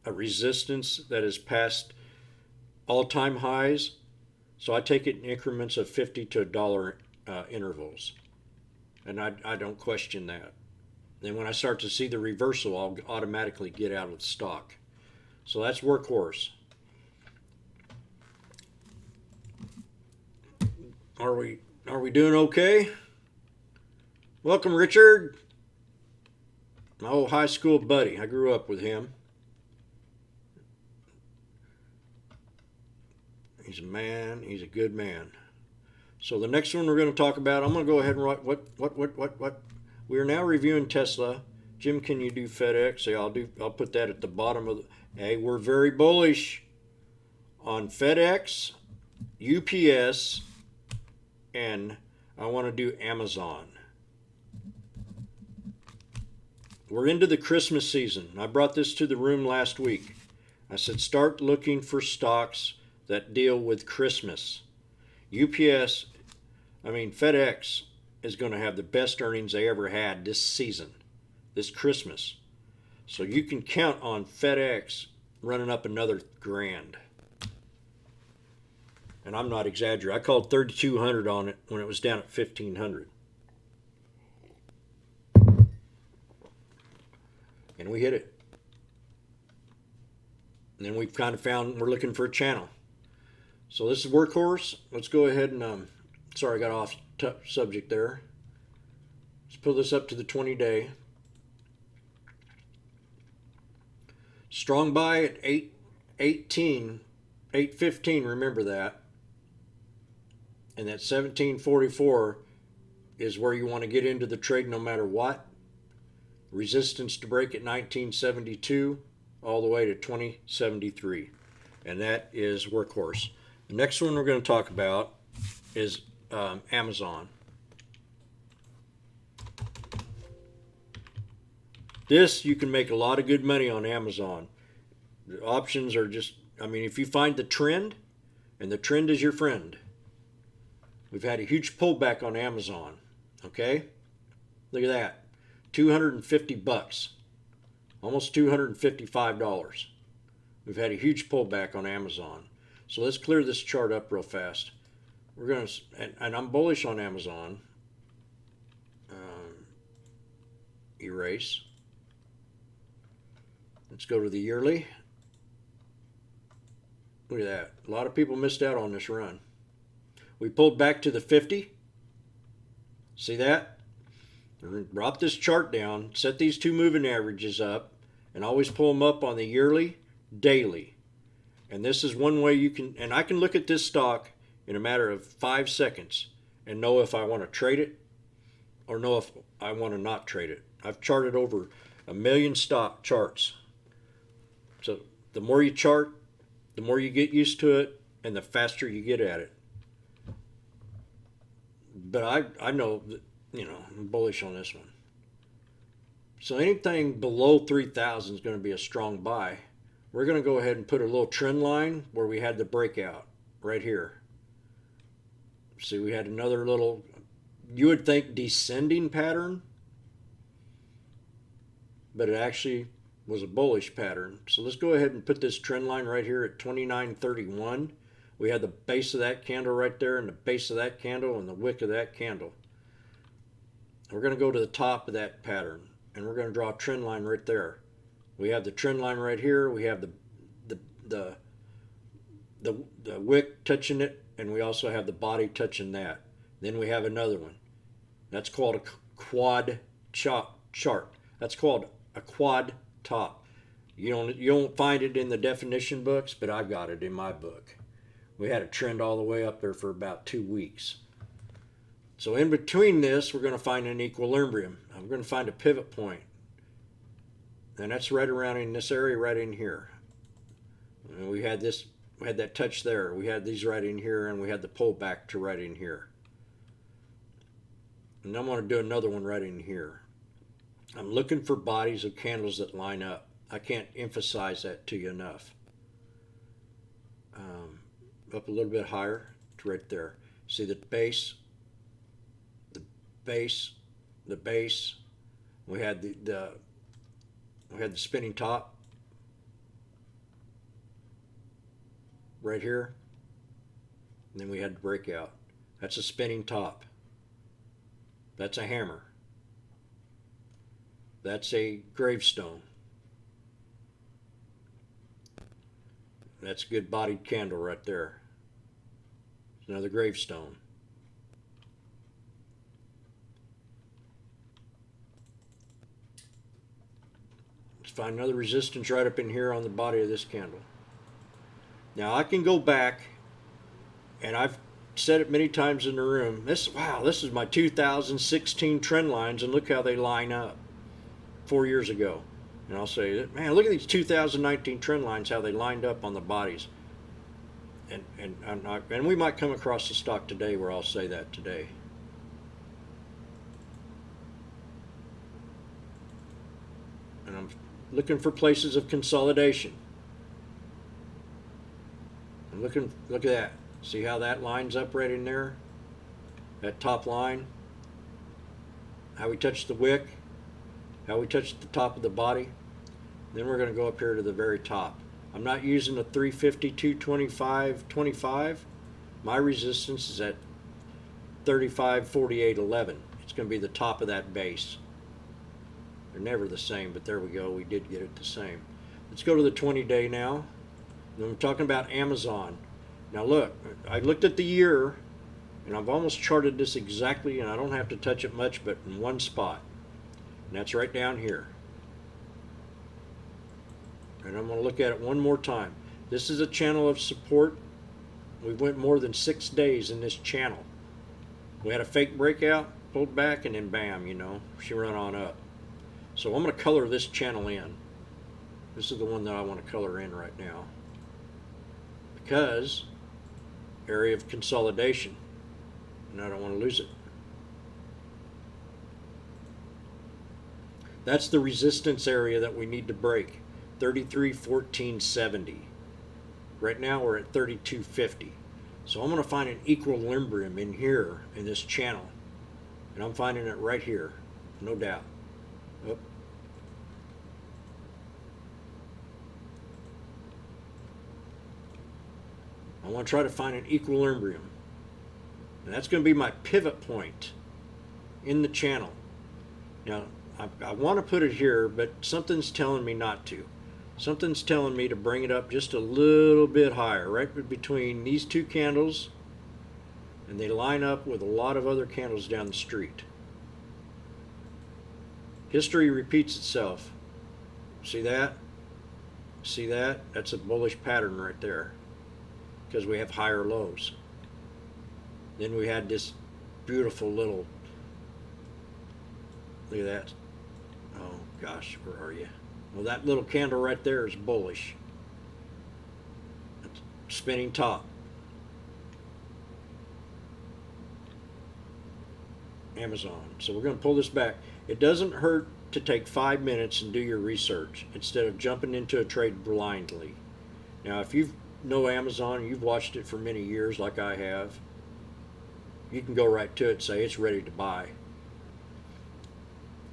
a resistance that is past all-time highs. So I take it in increments of 50 to $1 intervals. And I don't question that. Then when I start to see the reversal, I'll automatically get out of the stock. So that's workhorse. Are we doing okay? Welcome, Richard. My old high school buddy. I grew up with him. He's a man. He's a good man. So the next one we're going to talk about, I'm going to go ahead and write what? We are now reviewing Tesla. Jim, can you do FedEx? Yeah, I'll put that at the bottom of the. Hey, we're very bullish on FedEx, UPS, and I want to do Amazon. We're into the Christmas season. I brought this to the room last week. I said start looking for stocks that deal with Christmas. FedEx is going to have the best earnings they ever had this season, this Christmas. So you can count on FedEx running up another $1,000. And I'm not exaggerating. I called 3,200 on it when it was down at 1,500. And we hit it. And then we've kind of found we're looking for a channel. So this is workhorse. Let's go ahead and, sorry, I got off subject there. Let's pull this up to the 20-day. Strong buy at 815, remember that. And that 1744 is where you want to get into the trade no matter what. Resistance to break at 1972 all the way to 2073. And that is workhorse. The next one we're going to talk about is Amazon. This, you can make a lot of good money on Amazon. The options are just, if you find the trend, and the trend is your friend. We've had a huge pullback on Amazon. Okay? Look at that. $250. Almost $255. We've had a huge pullback on Amazon. So let's clear this chart up real fast. We're going to, and I'm bullish on Amazon. Erase. Let's go to the yearly. Look at that. A lot of people missed out on this run. We pulled back to the 50. See that? Drop this chart down, set these two moving averages up, and always pull them up on the yearly, daily. And this is one way you can, and I can look at this stock in a matter of 5 seconds and know if I want to trade it or know if I want to not trade it. I've charted over 1 million stock charts. So the more you chart, the more you get used to it, and the faster you get at it. But I know that, I'm bullish on this one. So anything below 3,000 is going to be a strong buy. We're going to go ahead and put a little trend line where we had the breakout right here. See, we had another little, you would think descending pattern, but it actually was a bullish pattern. So let's go ahead and put this trend line right here at 29.31. We had the base of that candle right there, and the base of that candle, and the wick of that candle. We're going to go to the top of that pattern, and we're going to draw a trend line right there. We have the trend line right here. We have the wick touching it, and we also have the body touching that. Then we have another one. That's called a quad chart. That's called a quad top. You don't find it in the definition books, but I got it in my book. We had a trend all the way up there for about 2 weeks. So in between this, we're going to find an equilibrium. I'm going to find a pivot point. And that's right around in this area right in here. And we had that touch there. We had these right in here, and we had the pullback to right in here. And I'm going to do another one right in here. I'm looking for bodies of candles that line up. I can't emphasize that to you enough. Up a little bit higher to right there. See the base, the base, the base. We had the spinning top right here. And then we had the breakout. That's a spinning top. That's a hammer. That's a gravestone. That's a good bodied candle right there. Another gravestone. Let's find another resistance right up in here on the body of this candle. Now I can go back, and I've said it many times in the room. This is my 2016 trend lines, and look how they line up 4 years ago. And I'll say, man, look at these 2019 trend lines, how they lined up on the bodies. And we might come across the stock today where I'll say that today. And I'm looking for places of consolidation. Look at that. See how that lines up right in there? That top line. How we touch the wick. How we touch the top of the body. Then we're going to go up here to the very top. I'm not using a 350, 225, 25. My resistance is at 35, 48, 11. It's going to be the top of that base. They're never the same, but there we go. We did get it the same. Let's go to the 20-day now. And I'm talking about Amazon. Now look, I looked at the year, and I've almost charted this exactly, and I don't have to touch it much, but in one spot. And that's right down here. And I'm going to look at it one more time. This is a channel of support. We went more than 6 days in this channel. We had a fake breakout, pulled back, and then bam, she run on up. So I'm going to color this channel in. This is the one that I want to color in right now. Because area of consolidation, and I don't want to lose it. That's the resistance area that we need to break. 33.1470. Right now we're at 32.50. So I'm going to find an equilibrium in here in this channel. And I'm finding it right here, no doubt. Oh. I want to try to find an equilibrium. And that's going to be my pivot point in the channel. Now, I want to put it here, but something's telling me not to. Something's telling me to bring it up just a little bit higher, right between these two candles, and they line up with a lot of other candles down the street. History repeats itself. See that? See that? That's a bullish pattern right there, because we have higher lows. Then we had this beautiful little, look at that. Oh gosh, where are you? Well, that little candle right there is bullish. Spinning top. Amazon. So we're going to pull this back. It doesn't hurt to take 5 minutes and do your research instead of jumping into a trade blindly. Now, if you know Amazon, you've watched it for many years like I have, you can go right to it and say it's ready to buy.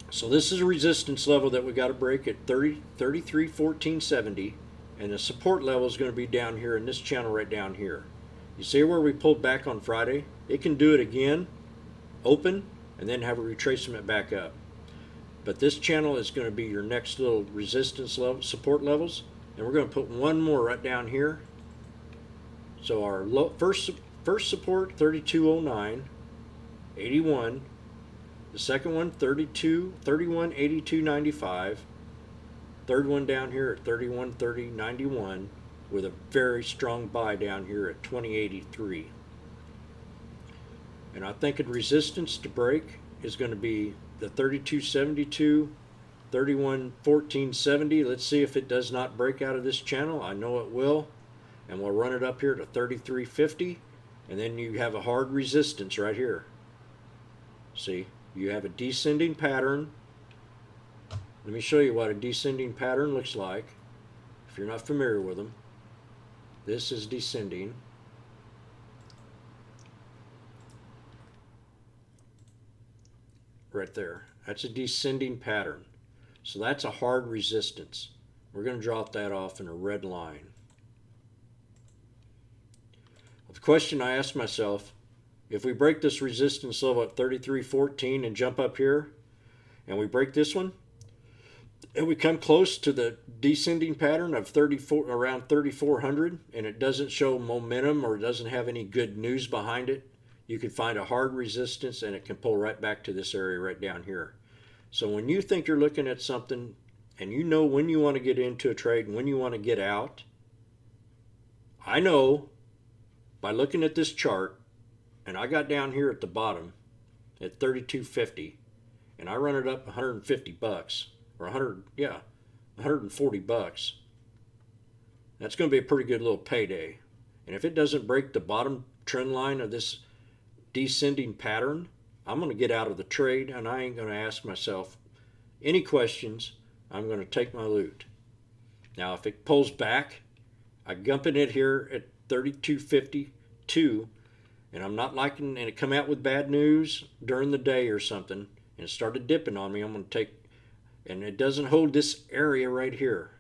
So this is a resistance level that we got to break at 33.1470, and the support level is going to be down here in this channel right down here. You see where we pulled back on Friday? It can do it again, open, and then have a retracement back up. But this channel is going to be your next little resistance level, support levels, and we're going to put one more right down here. So our first support 32.09, 81. The second one 31.82.95. Third one down here at 31.30.91 with a very strong buy down here at 20.83. And I think a resistance to break is going to be the 32.72, 31.1470. Let's see if it does not break out of this channel. I know it will. And we'll run it up here to 33.50. And then you have a hard resistance right here. See, you have a descending pattern. Let me show you what a descending pattern looks like if you're not familiar with them. This is descending. Right there. That's a descending pattern. So that's a hard resistance. We're going to drop that off in a red line. The question I asked myself, if we break this resistance level at 33.14 and jump up here, and we break this one, and we come close to the descending pattern of around 3,400, and it doesn't show momentum or doesn't have any good news behind it, you can find a hard resistance and it can pull right back to this area right down here. So when you think you're looking at something and you know when you want to get into a trade and when you want to get out, I know by looking at this chart, and I got down here at the bottom at 32.50, and I run it up 150 bucks or 140 bucks. That's going to be a pretty good little payday. And if it doesn't break the bottom trend line of this descending pattern, I'm going to get out of the trade and I ain't going to ask myself any questions. I'm going to take my loot. Now if it pulls back, I gump in it here at 32.52, and I'm not liking, and it come out with bad news during the day or something and it started dipping on me, I'm going to take, and it doesn't hold this area right here.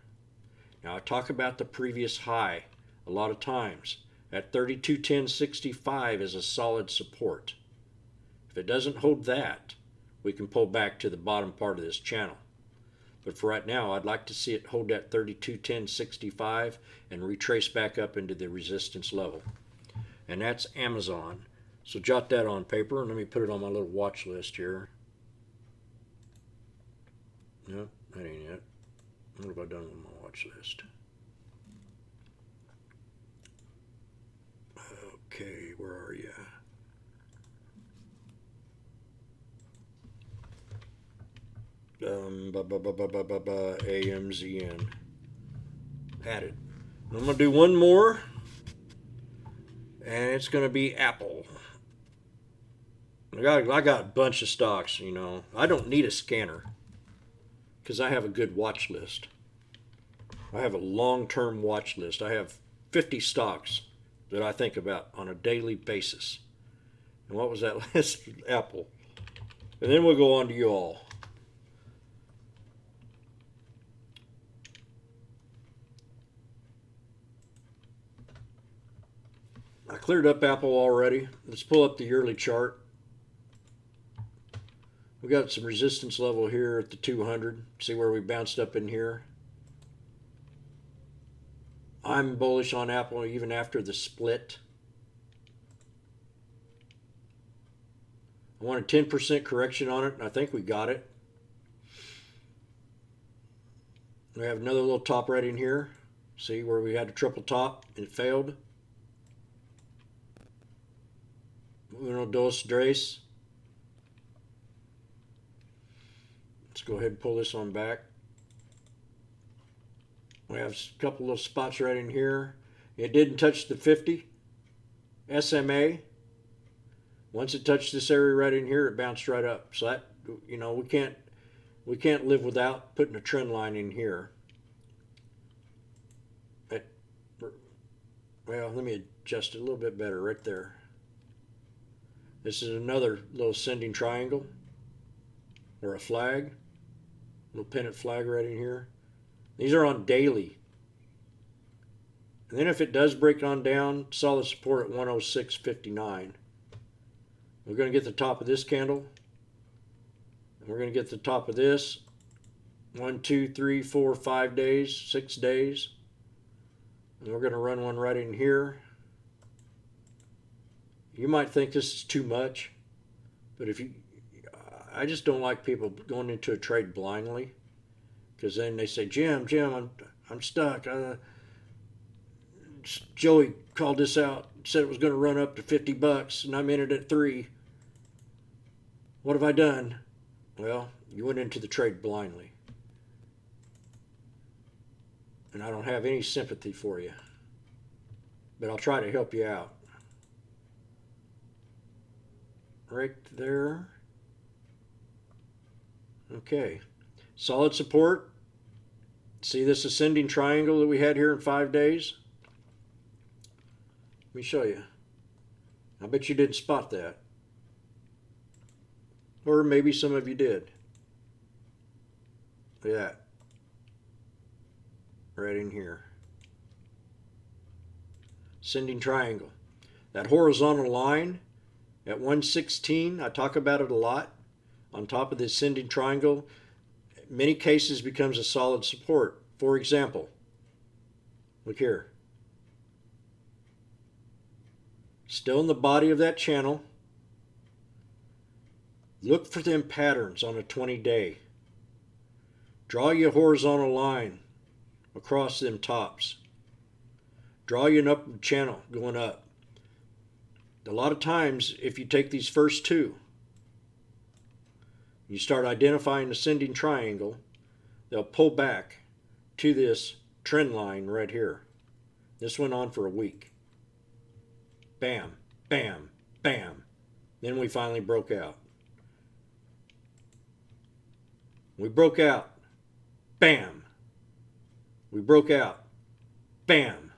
Now I talk about the previous high a lot of times. At 32.10.65 is a solid support. If it doesn't hold that, we can pull back to the bottom part of this channel. But for right now, I'd like to see it hold that 32.10.65 and retrace back up into the resistance level. And that's Amazon. So jot that on paper and let me put it on my little watch list here. Nope, that ain't it. What have I done with my watch list? Okay, where are you? AMZN. Had it. I'm going to do one more, and it's going to be Apple. I got a bunch of stocks, you know. I don't need a scanner because I have a good watch list. I have a long-term watch list. I have 50 stocks that I think about on a daily basis. And what was that list? Apple. And then we'll go on to you all. I cleared up Apple already. Let's pull up the yearly chart. We got some resistance level here at the 200. See where we bounced up in here. I'm bullish on Apple even after the split. I want a 10% correction on it, and I think we got it. We have another little top right in here. See where we had a triple top and it failed. Uno, dos, tres. Let's go ahead and pull this one back. We have a couple of spots right in here. It didn't touch the 50 SMA. Once it touched this area right in here, it bounced right up. So that, you know, we can't live without putting a trend line in here. Well, let me adjust it a little bit better right there. This is another little ascending triangle or a flag, little pennant flag right in here. These are on daily. And then if it does break on down, solid support at 106.59. We're going to get the top of this candle. And we're going to get the top of this. 1, 2, 3, 4, 5 days, 6 days. And we're going to run one right in here. You might think this is too much, but I just don't like people going into a trade blindly, because then they say, Jim, I'm stuck. Joey called this out, said it was going to run up to $50, and I'm in it at 3. What have I done? Well, you went into the trade blindly. And I don't have any sympathy for you, but I'll try to help you out. Right there. Okay. Solid support. See this ascending triangle that we had here in 5 days? Let me show you. I bet you didn't spot that. Or maybe some of you did. Look at that. Right in here. Ascending triangle. That horizontal line at 116, I talk about it a lot. On top of the ascending triangle, in many cases becomes a solid support. For example, look here. Still in the body of that channel. Look for them patterns on a 20-day. Draw your horizontal line across them tops. Draw you an upward channel going up. A lot of times, if you take these first two, you start identifying ascending triangle, they'll pull back to this trend line right here. This went on for a week. Bam, bam, bam. Then we finally broke out. We broke out. Bam. We broke out. Bam.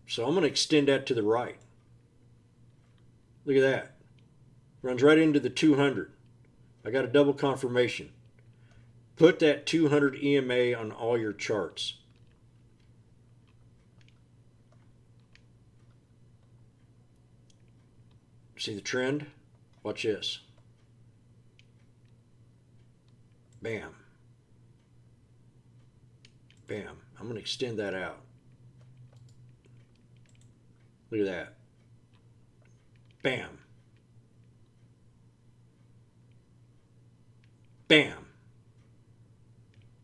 So I'm going to extend that to the right. Look at that. Runs right into the 200. I got a double confirmation. Put that 200 EMA on all your charts. See the trend? Watch this. Bam. Bam. I'm going to extend that out. Look at that. Bam. Bam.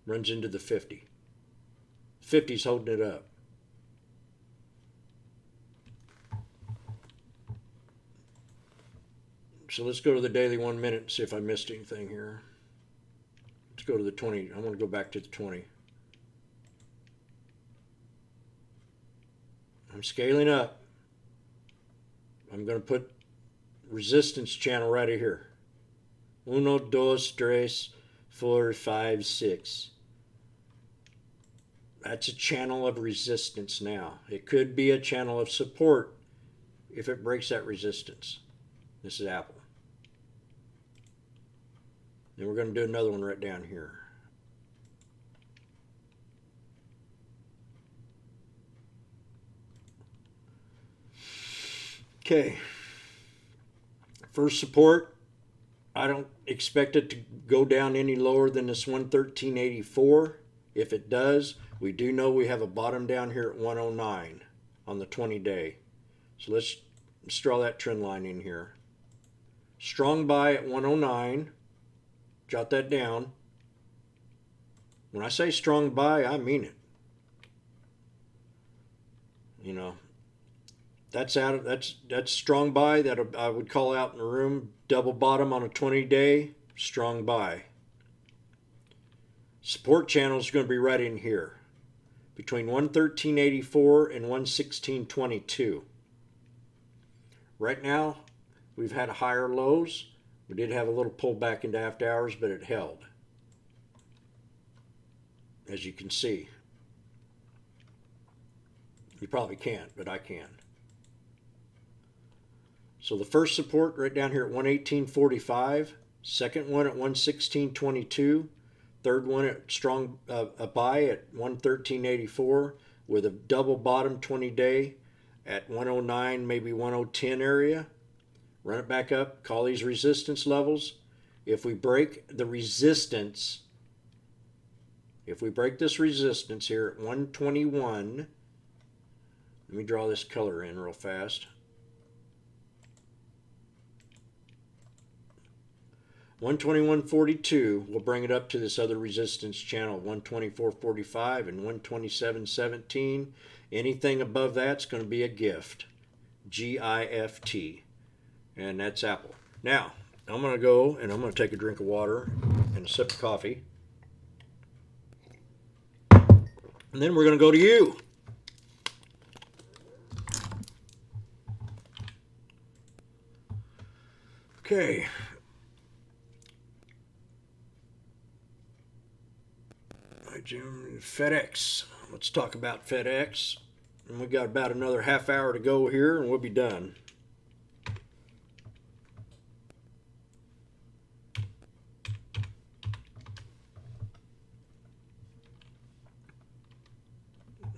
Runs into the 50. 50's holding it up. So let's go to the daily 1 minute and see if I missed anything here. Let's go to the 20. I want to go back to the 20. I'm scaling up. I'm going to put resistance channel right here. 1, 2, 3, 4, 5, 6. That's a channel of resistance now. It could be a channel of support if it breaks that resistance. This is Apple. Then we're going to do another one right down here. Okay. First support, I don't expect it to go down any lower than this 113.84. If it does, we do know we have a bottom down here at 109 on the 20-day. So let's draw that trend line in here. Strong buy at 109. Jot that down. When I say strong buy, I mean it. You know, That's that's strong buy. That I would call out in the room. Double bottom on a 20-day, strong buy. Support channel is going to be right in here, between 113.84 and 116.22. Right now, we've had higher lows. We did have a little pullback into after hours, but it held, as you can see. You probably can't, but I can. So the first support right down here at 118.45, second one at 116.22, third one at strong a buy at 113.84 with a double bottom 20-day at 109, maybe 110 area. Run it back up, call these resistance levels. If we break the resistance, if we break this resistance here at 121, let me draw this color in real fast. 121.42 will bring it up to this other resistance channel, 124.45 and 127.17. Anything above that's going to be a gift. G-I-F-T. And that's Apple. Now, I'm going to go and I'm going to take a drink of water and a sip of coffee. And then we're going to go to you. Okay. FedEx. Let's talk about FedEx. And we got about another half hour to go here and we'll be done.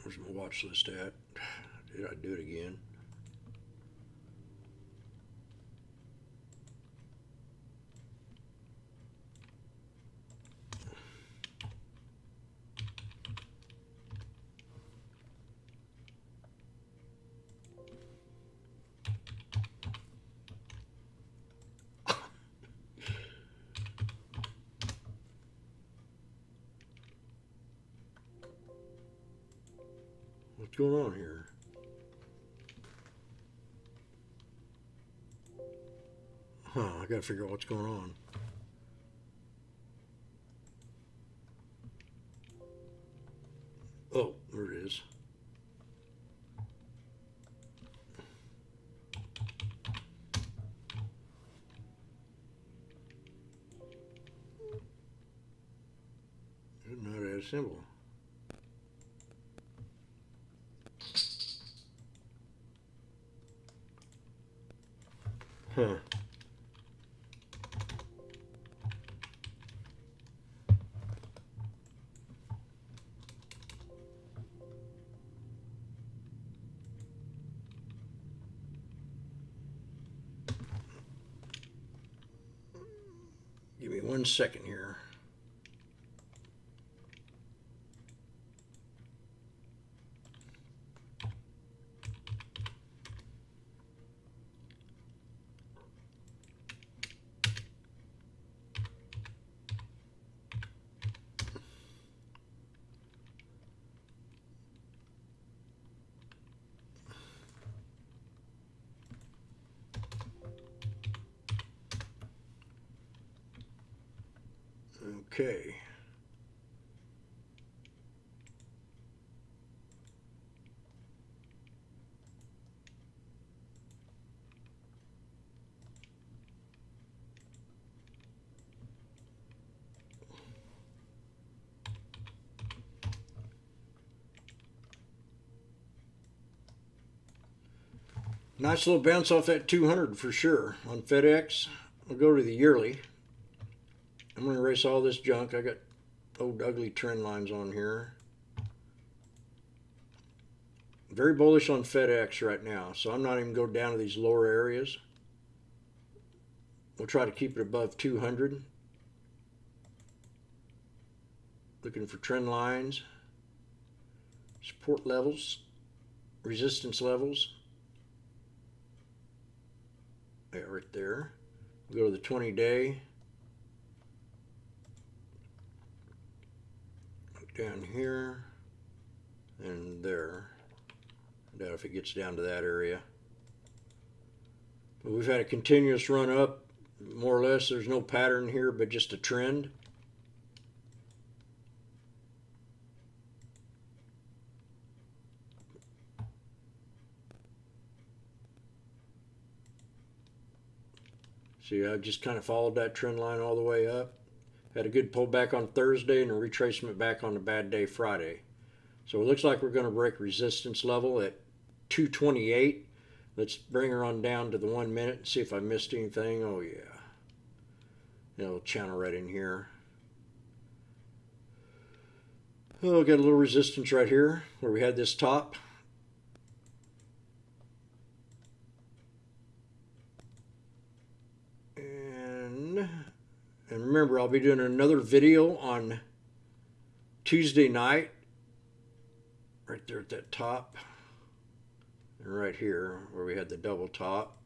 Where's my watch list at? Did I do it again? What's going on here? I gotta figure out what's going on. Oh, there it is. Didn't know that symbol. Huh. Give me 1 second here. Okay. Nice little bounce off that 200 for sure on FedEx. We'll go to the yearly. I'm going to erase all this junk. I got old ugly trend lines on here. Very bullish on FedEx right now, so I'm not even going down to these lower areas. We'll try to keep it above 200. Looking for trend lines, support levels, resistance levels. Yeah, right there. We'll go to the 20-day. Down here and there. I doubt if it gets down to that area. we've had a continuous run up, more or less. There's no pattern here, but just a trend. See, I just kind of followed that trend line all the way up. Had a good pullback on Thursday and a retracement back on the bad day Friday. So it looks like we're going to break resistance level at 228. Let's bring her on down to the 1 minute and see if I missed anything. Oh yeah. A little channel right in here. Oh, got a little resistance right here where we had this top. And remember, I'll be doing another video on Tuesday night, right there at that top, and right here where we had the double top.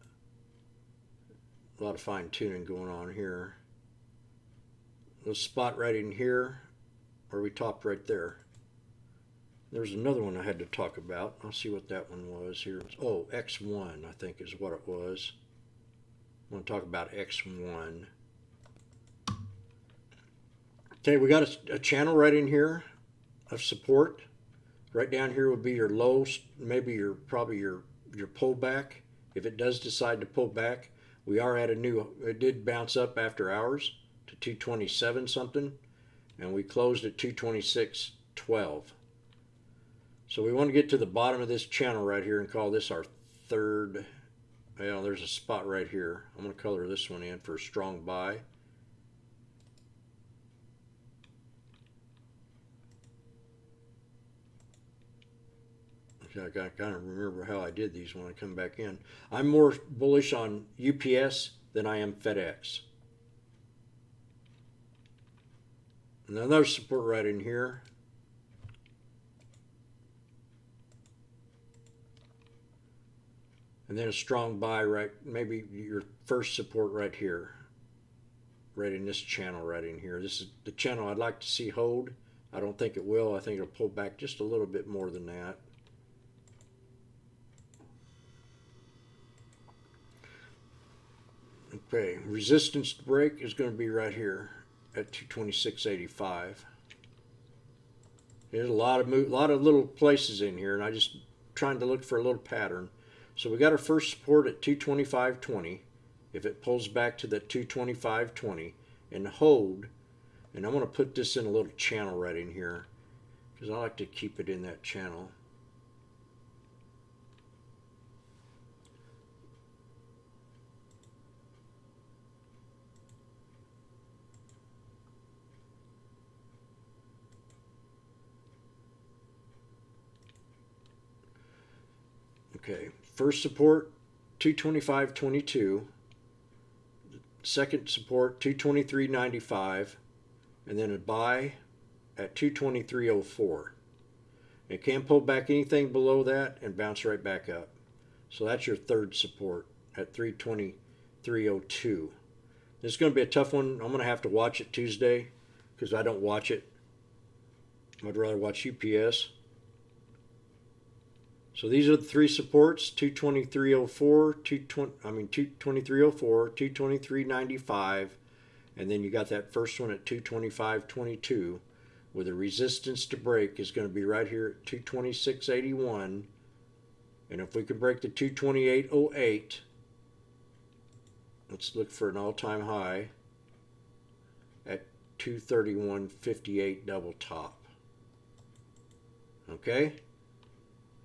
A lot of fine tuning going on here. A little spot right in here where we topped right there. There's another one I had to talk about. I'll see what that one was here. Oh, X1 I think is what it was. I want to talk about X1. Okay, we got a channel right in here of support. Right down here would be your low, maybe probably your pullback. If it does decide to pull back, we are at a new, it did bounce up after hours to 227 something, and we closed at 226.12. So we want to get to the bottom of this channel right here and call this our third. Well, there's a spot right here. I'm going to color this one in for a strong buy. I kind of remember how I did these when I come back in. I'm more bullish on UPS than I am FedEx. And another support right in here. And then a strong buy right, maybe your first support right here. Right in this channel right in here. This is the channel I'd like to see hold. I don't think it will. I think it'll pull back just a little bit more than that. Okay, resistance break is going to be right here at 226.85. There's a lot of little places in here, and I just trying to look for a little pattern. So we got our first support at 225.20. If it pulls back to that 225.20 and hold, and I'm going to put this in a little channel right in here because I like to keep it in that channel. Okay, first support 225.22, second support 223.95, and then a buy at 223.04. It can't pull back anything below that and bounce right back up. So that's your third support at 323.02. This is going to be a tough one. I'm going to have to watch it Tuesday because I don't watch it. I'd rather watch UPS. So these are the three supports: 223.04, 223.04, 223.95, and then you got that first one at 225.22, with a resistance to break is going to be right here at 226.81, and if we can break the 228.08, let's look for an all-time high at 231.58 double top. Okay?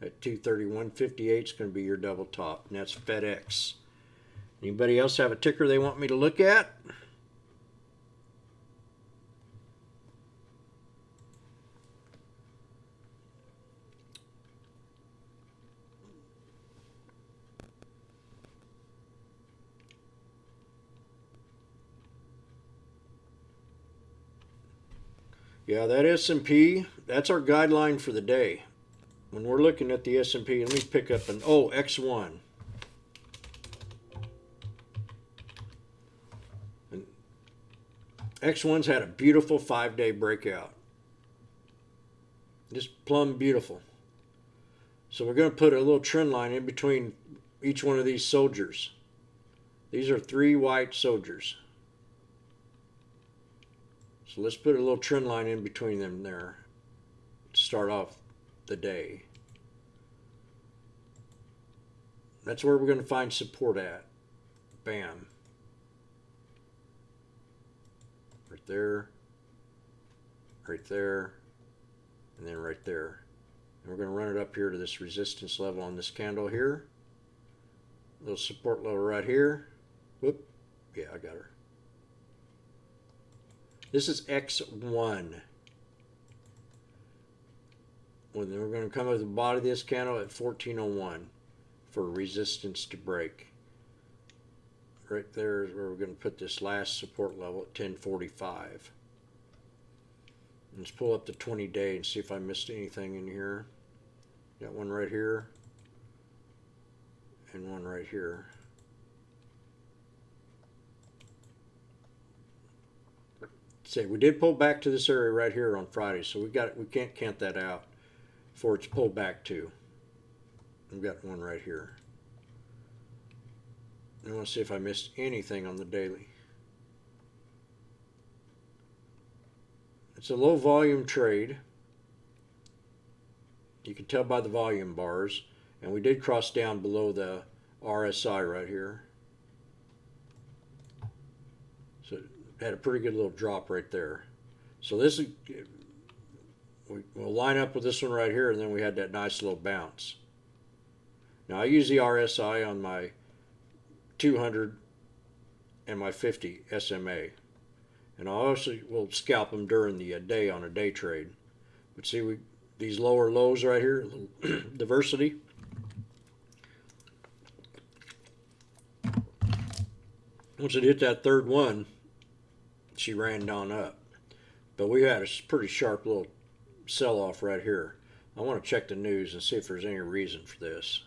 At 231.58 is going to be your double top, and that's FedEx. Anybody else have a ticker they want me to look at? Yeah, that S&P, that's our guideline for the day. When we're looking at the S&P, let me pick up an, X1. And X1's had a beautiful 5-day breakout. Just plumb beautiful. So we're going to put a little trend line in between each one of these soldiers. These are 3 white soldiers. So let's put a little trend line in between them there to start off the day. That's where we're going to find support at. Bam. Right there, right there, and then right there. And we're going to run it up here to this resistance level on this candle here. Little support level right here. Whoop. Yeah, I got her. This is X1. Well, then we're going to come up to the bottom of this candle at 1401 for resistance to break. Right there is where we're going to put this last support level at 1045. Let's pull up the 20-day and see if I missed anything in here. Got one right here and one right here. Say we did pull back to this area right here on Friday, so we can't count that out for it's pulled back to. We've got one right here. I want to see if I missed anything on the daily. It's a low volume trade. You can tell by the volume bars, and we did cross down below the RSI right here. So it had a pretty good little drop right there. So this is, we'll line up with this one right here, and then we had that nice little bounce. Now I use the RSI on my 200 and my 50 SMA, and I also will scalp them during the day on a day trade. But see, these lower lows right here, diversity. Once it hit that third one, she ran down up. But we had a pretty sharp little sell-off right here. I want to check the news and see if there's any reason for this.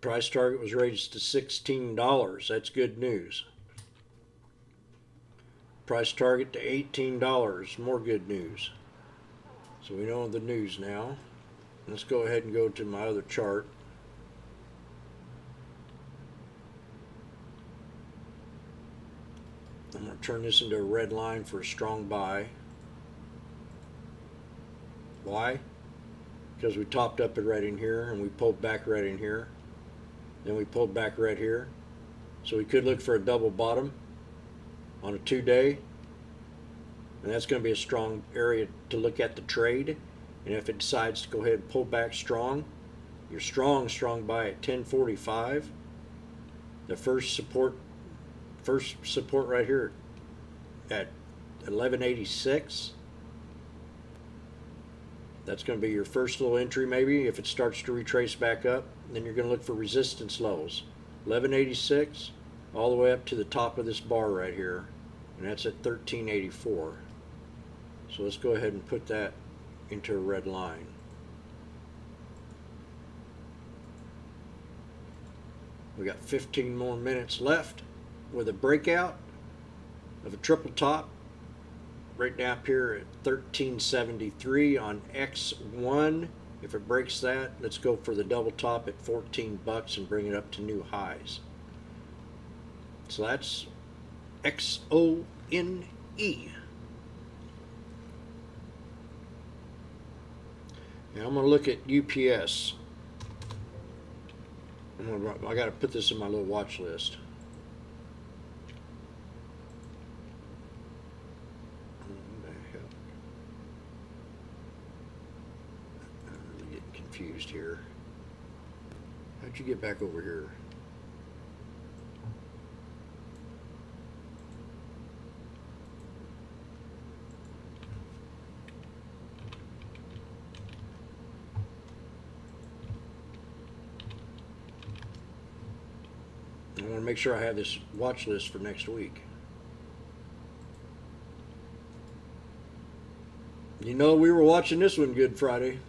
Price target was raised to $16. That's good news. Price target to $18. More good news. So we know the news now. Let's go ahead and go to my other chart. I'm going to turn this into a red line for a strong buy. Why? Because we topped up it right in here and we pulled back right in here. Then we pulled back right here. So we could look for a double bottom on a 2-day. And that's going to be a strong area to look at the trade. And if it decides to go ahead and pull back strong, your strong buy at 1045. The first support right here at 1186. That's going to be your first little entry maybe. If it starts to retrace back up, then you're going to look for resistance levels. 1186 all the way up to the top of this bar right here, and that's at 1384. So let's go ahead and put that into a red line. We got 15 more minutes left with a breakout of a triple top right down up here at 1373 on X1. If it breaks that, let's go for the double top at 14 bucks and bring it up to new highs. So that's XONE. Now I'm going to look at UPS. I got to put this in my little watch list. Confused here. How'd you get back over here? I want to make sure I have this watch list for next week. You know, we were watching this one Good Friday.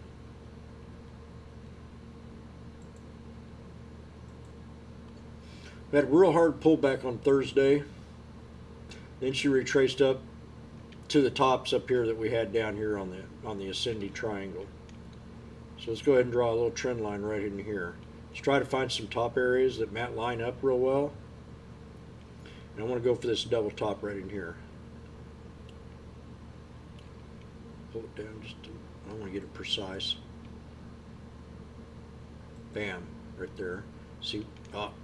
We had a real hard pullback on Thursday. Then she retraced up to the tops up here that we had down here on the ascending triangle. So let's go ahead and draw a little trend line right in here. Let's try to find some top areas that might line up real well. And I want to go for this double top right in here. Pull it down just to, I want to get it precise. Bam, right there. See, up.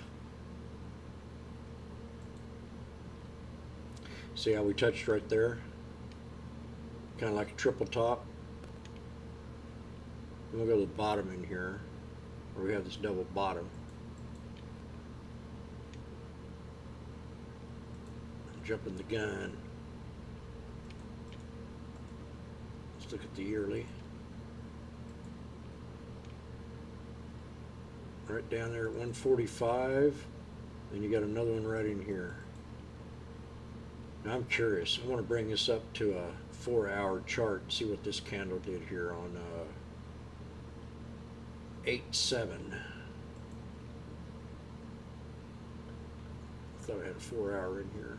See how we touched right there? Kind of like a triple top. And we'll go to the bottom in here, where we have this double bottom. I'm jumping the gun. Let's look at the yearly. Right down there at 145. Then you got another one right in here. Now I'm curious. I want to bring this up to a 4-hour chart and see what this candle did here on 8-7. Thought I had a 4-hour in here.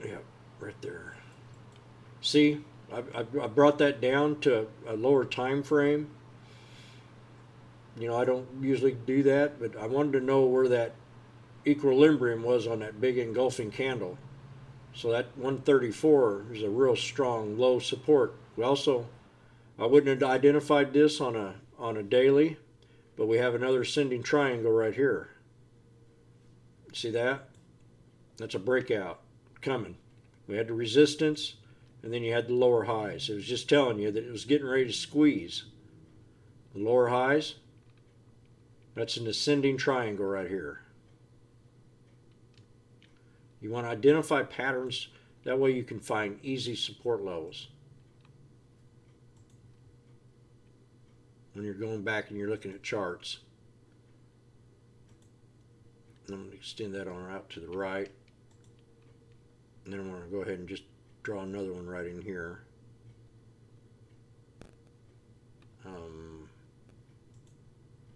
Yep, right there. See, I brought that down to a lower time frame. You know, I don't usually do that, but I wanted to know where that equilibrium was on that big engulfing candle. So that 134 is a real strong low support. We also, I wouldn't have identified this on a daily, but we have another ascending triangle right here. See that? That's a breakout coming. We had the resistance, and then you had the lower highs. It was just telling you that it was getting ready to squeeze. The lower highs, that's an ascending triangle right here. You want to identify patterns, that way you can find easy support levels. When you're going back and you're looking at charts. I'm going to extend that on out to the right. And then I'm going to go ahead and just draw another one right in here.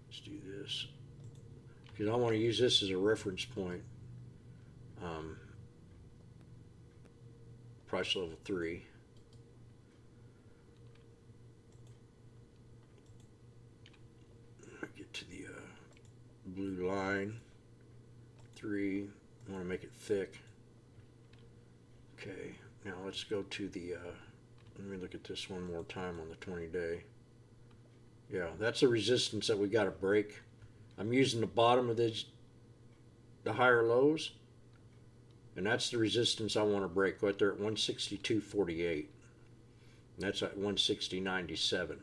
Let's do this. Because I want to use this as a reference point. Price level 3. Get to the blue line. 3. I want to make it thick. Okay, now let's go to the, let me look at this one more time on the 20-day. Yeah, that's the resistance that we got to break. I'm using the bottom of the higher lows, and that's the resistance I want to break right there at 162.48. And that's at 160.97.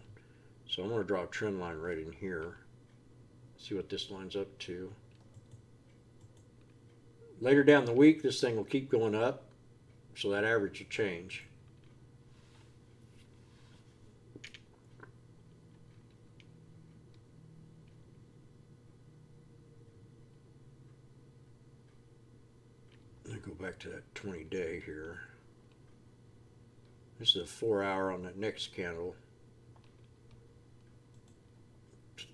So I'm going to draw a trend line right in here. See what this lines up to. Later down the week, this thing will keep going up. So that average will change. Let me go back to that 20-day here. This is a 4-hour on that next candle.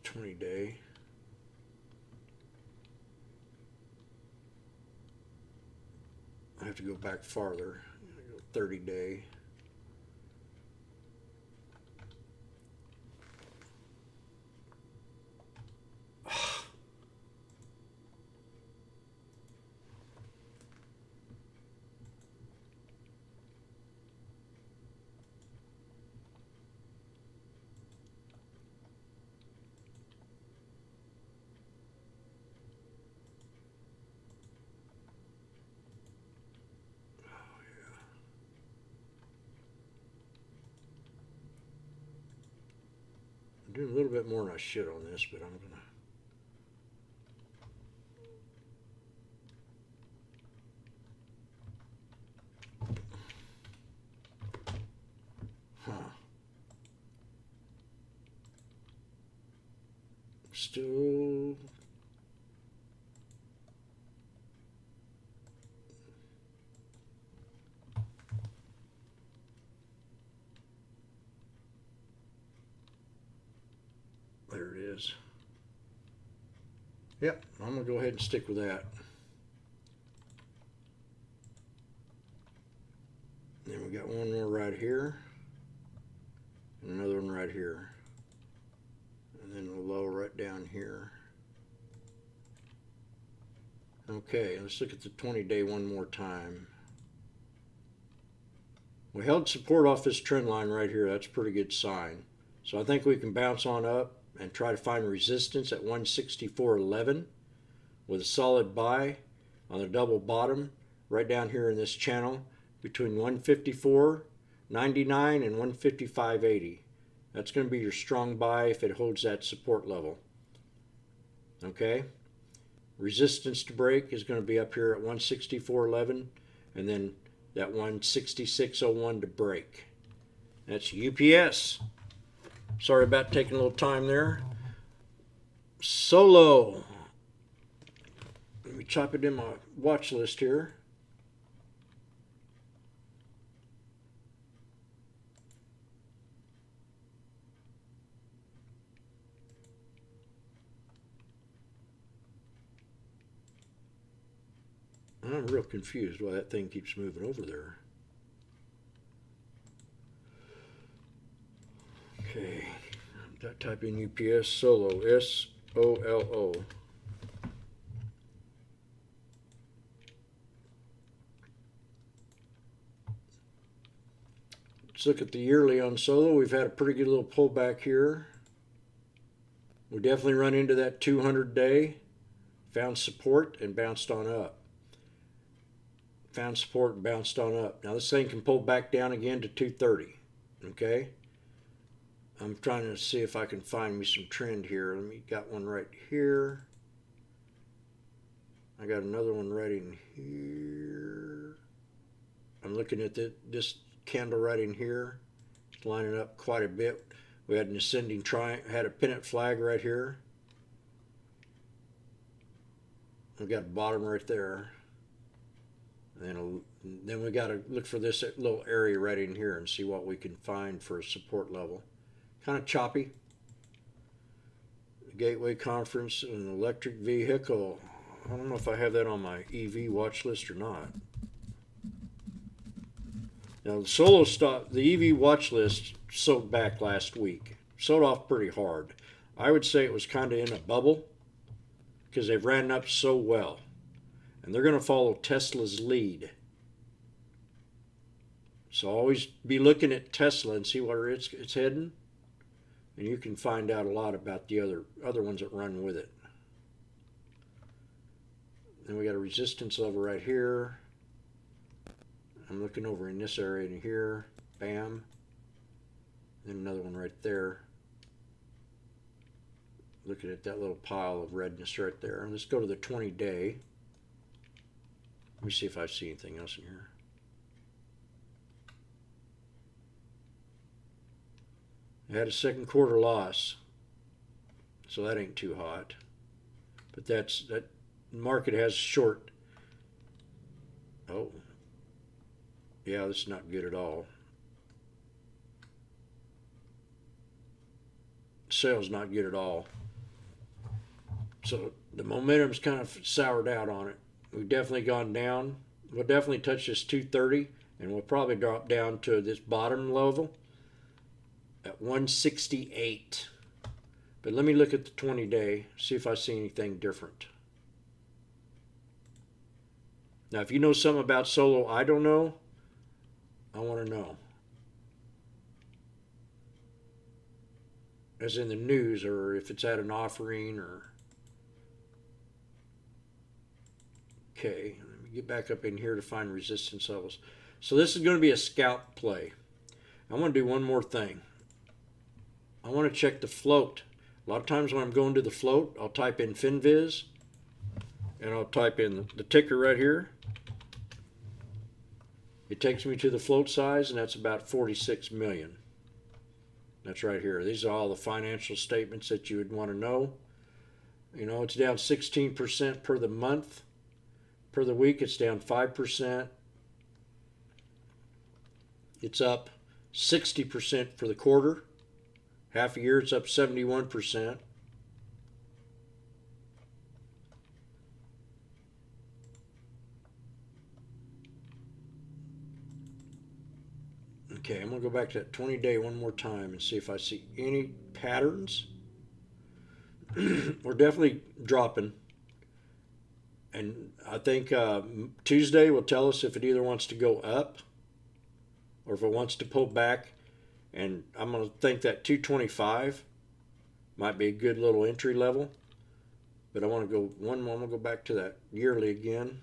20-day. I have to go back farther. 30-day. Doing a little bit more than I should on this, but I'm gonna. Still is. Yep, I'm going to go ahead and stick with that. Then we got one more right here. And another one right here. And then a low right down here. Okay, let's look at the 20-day one more time. We held support off this trend line right here. That's a pretty good sign. So I think we can bounce on up and try to find resistance at 164.11 with a solid buy on the double bottom right down here in this channel between 154.99 and 155.80. That's going to be your strong buy if it holds that support level. Okay? Resistance to break is going to be up here at 164.11 and then that 166.01 to break. That's UPS. Sorry about taking a little time there. Solo. Let me chop it in my watch list here. I'm real confused why that thing keeps moving over there. Okay, type in UPS Solo, S-O-L-O. Let's look at the yearly on Solo. We've had a pretty good little pullback here. We definitely run into that 200-day, found support and bounced on up. Found support and bounced on up. Now this thing can pull back down again to 230. Okay? I'm trying to see if I can find me some trend here. Let me got one right here. I got another one right in here. I'm looking at this candle right in here. It's lining up quite a bit. We had an ascending triangle, had a pennant flag right here. We've got a bottom right there. And then we got to look for this little area right in here and see what we can find for a support level. Kind of choppy. The Gateway Conference and electric vehicle. I don't know if I have that on my EV watch list or not. Now the Solo stock, the EV watch list sold back last week. Sold off pretty hard. I would say it was kind of in a bubble because they've ran up so well. And they're going to follow Tesla's lead. So always be looking at Tesla and see where it's heading. And you can find out a lot about the other ones that run with it. Then we got a resistance level right here. I'm looking over in this area in here. Bam. Then another one right there. Looking at that little pile of redness right there. Let's go to the 20-day. Let me see if I see anything else in here. I had a second quarter loss, so that ain't too hot. But that market has short. Oh, yeah, this is not good at all. Sales not good at all. So the momentum's kind of soured out on it. We've definitely gone down. We'll definitely touch this 230, and we'll probably drop down to this bottom level at 168. But let me look at the 20-day, see if I see anything different. Now, if you know something about Solo I don't know, I want to know. As in the news, or if it's at an offering, or... Okay, let me get back up in here to find resistance levels. So this is going to be a scalp play. I want to do one more thing. I want to check the float. A lot of times when I'm going to the float, I'll type in FinViz, and I'll type in the ticker right here. It takes me to the float size, and that's about 46 million. That's right here. These are all the financial statements that you would want to know. You know, it's down 16% per the month. Per the week, it's down 5%. It's up 60% for the quarter. Half a year, it's up 71%. Okay, I'm going to go back to that 20-day one more time and see if I see any patterns. We're definitely dropping. And I think Tuesday will tell us if it either wants to go up or if it wants to pull back. And I'm going to think that 225 might be a good little entry level. But I want to go one more. I'm going to go back to that yearly again.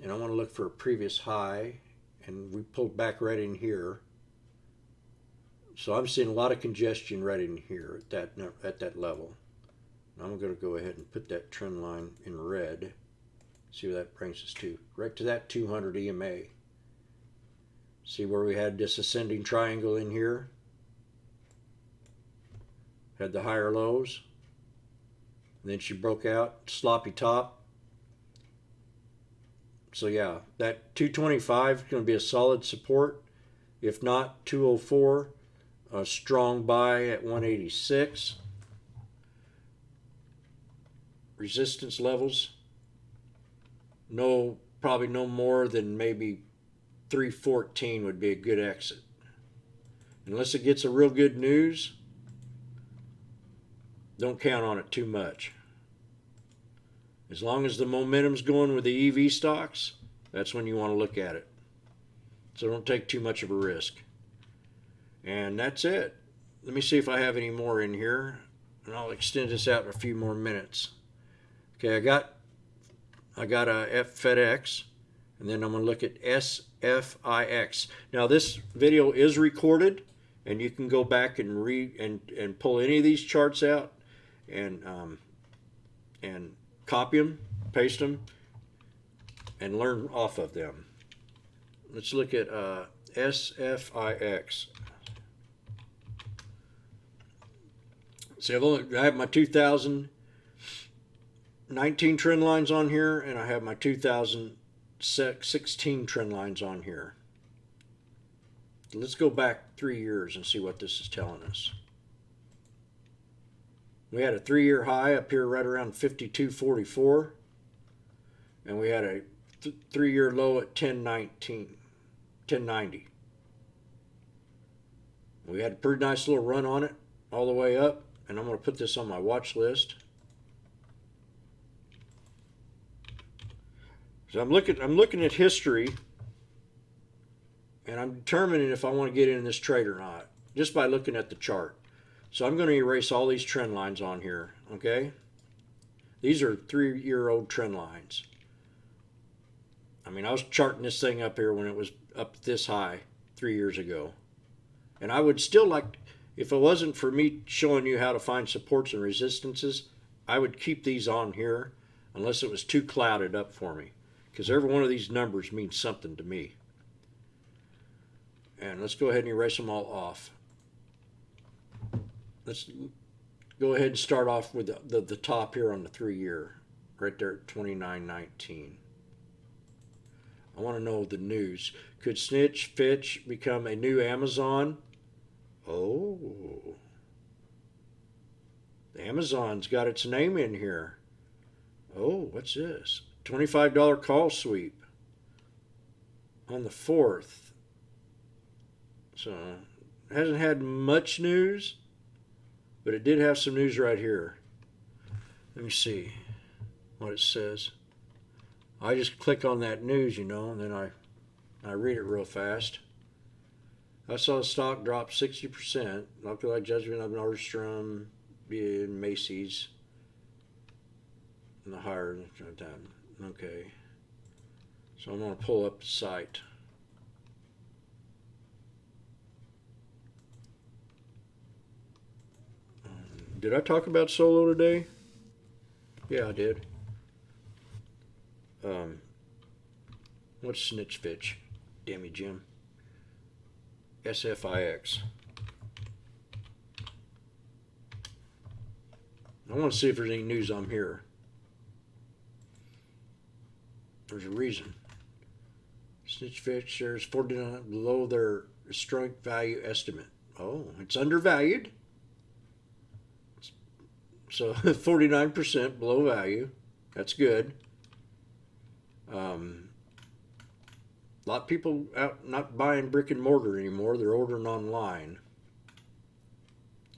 And I want to look for a previous high. And we pulled back right in here. So I'm seeing a lot of congestion right in here at that level. I'm going to go ahead and put that trend line in red. See where that brings us to. Right to that 200 EMA. See where we had this ascending triangle in here? Had the higher lows. And then she broke out, sloppy top. So yeah, that 225 is going to be a solid support. If not, 204, a strong buy at 186. Resistance levels, probably no more than maybe 314 would be a good exit. Unless it gets a real good news, don't count on it too much. As long as the momentum's going with the EV stocks, that's when you want to look at it. So don't take too much of a risk. And that's it. Let me see if I have any more in here, and I'll extend this out in a few more minutes. Okay, I got a FedEx, and then I'm going to look at SFIX. Now this video is recorded, and you can go back and and pull any of these charts out, and copy them, paste them, and learn off of them. Let's look at SFIX. See, I have my 2019 trend lines on here, and I have my 2016 trend lines on here. Let's go back 3 years and see what this is telling us. We had a 3-year high up here right around 52.44, and we had a 3-year low at 10.90. We had a pretty nice little run on it all the way up, and I'm going to put this on my watch list. So I'm looking at history, and I'm determining if I want to get in this trade or not, just by looking at the chart. So I'm going to erase all these trend lines on here, okay? These are 3-year-old trend lines. I mean, I was charting this thing up here when it was up this high 3 years ago. And I would still like, if it wasn't for me showing you how to find supports and resistances, I would keep these on here unless it was too clouded up for me. Because every one of these numbers means something to me. And let's go ahead and erase them all off. Let's go ahead and start off with the top here on the 3-year, right there at 29.19. I want to know the news. Could Snitch Fitch become a new Amazon? Oh, the Amazon's got its name in here. Oh, what's this? $25 call sweep on the 4th. So it hasn't had much news, but it did have some news right here. Let me see what it says. I just click on that news, you know, and then I read it real fast. I saw the stock drop 60%. Local like judgment of Nordstrom, Macy's, and the higher time. Okay. So I'm going to pull up the site. Did I talk about solo today? Yeah, I did. What's Snitch Fitch? Damn you, Jim. SFIX. I want to see if there's any news on here. There's a reason. Snitch Fitch shares 49 below their strike value estimate. Oh, it's undervalued. So 49% below value. That's good. A lot of people out not buying brick and mortar anymore. They're ordering online.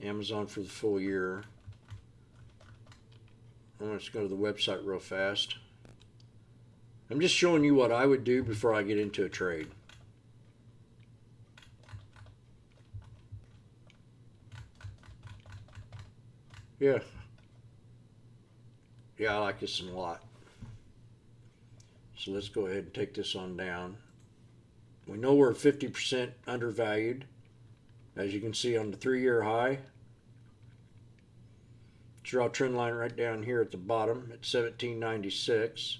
Amazon for the full year. I'm just going to the website real fast. I'm just showing you what I would do before I get into a trade. Yeah. Yeah, I like this one a lot. So let's go ahead and take this on down. We know we're 50% undervalued, as you can see on the 3-year high. Draw a trend line right down here at the bottom at 1796.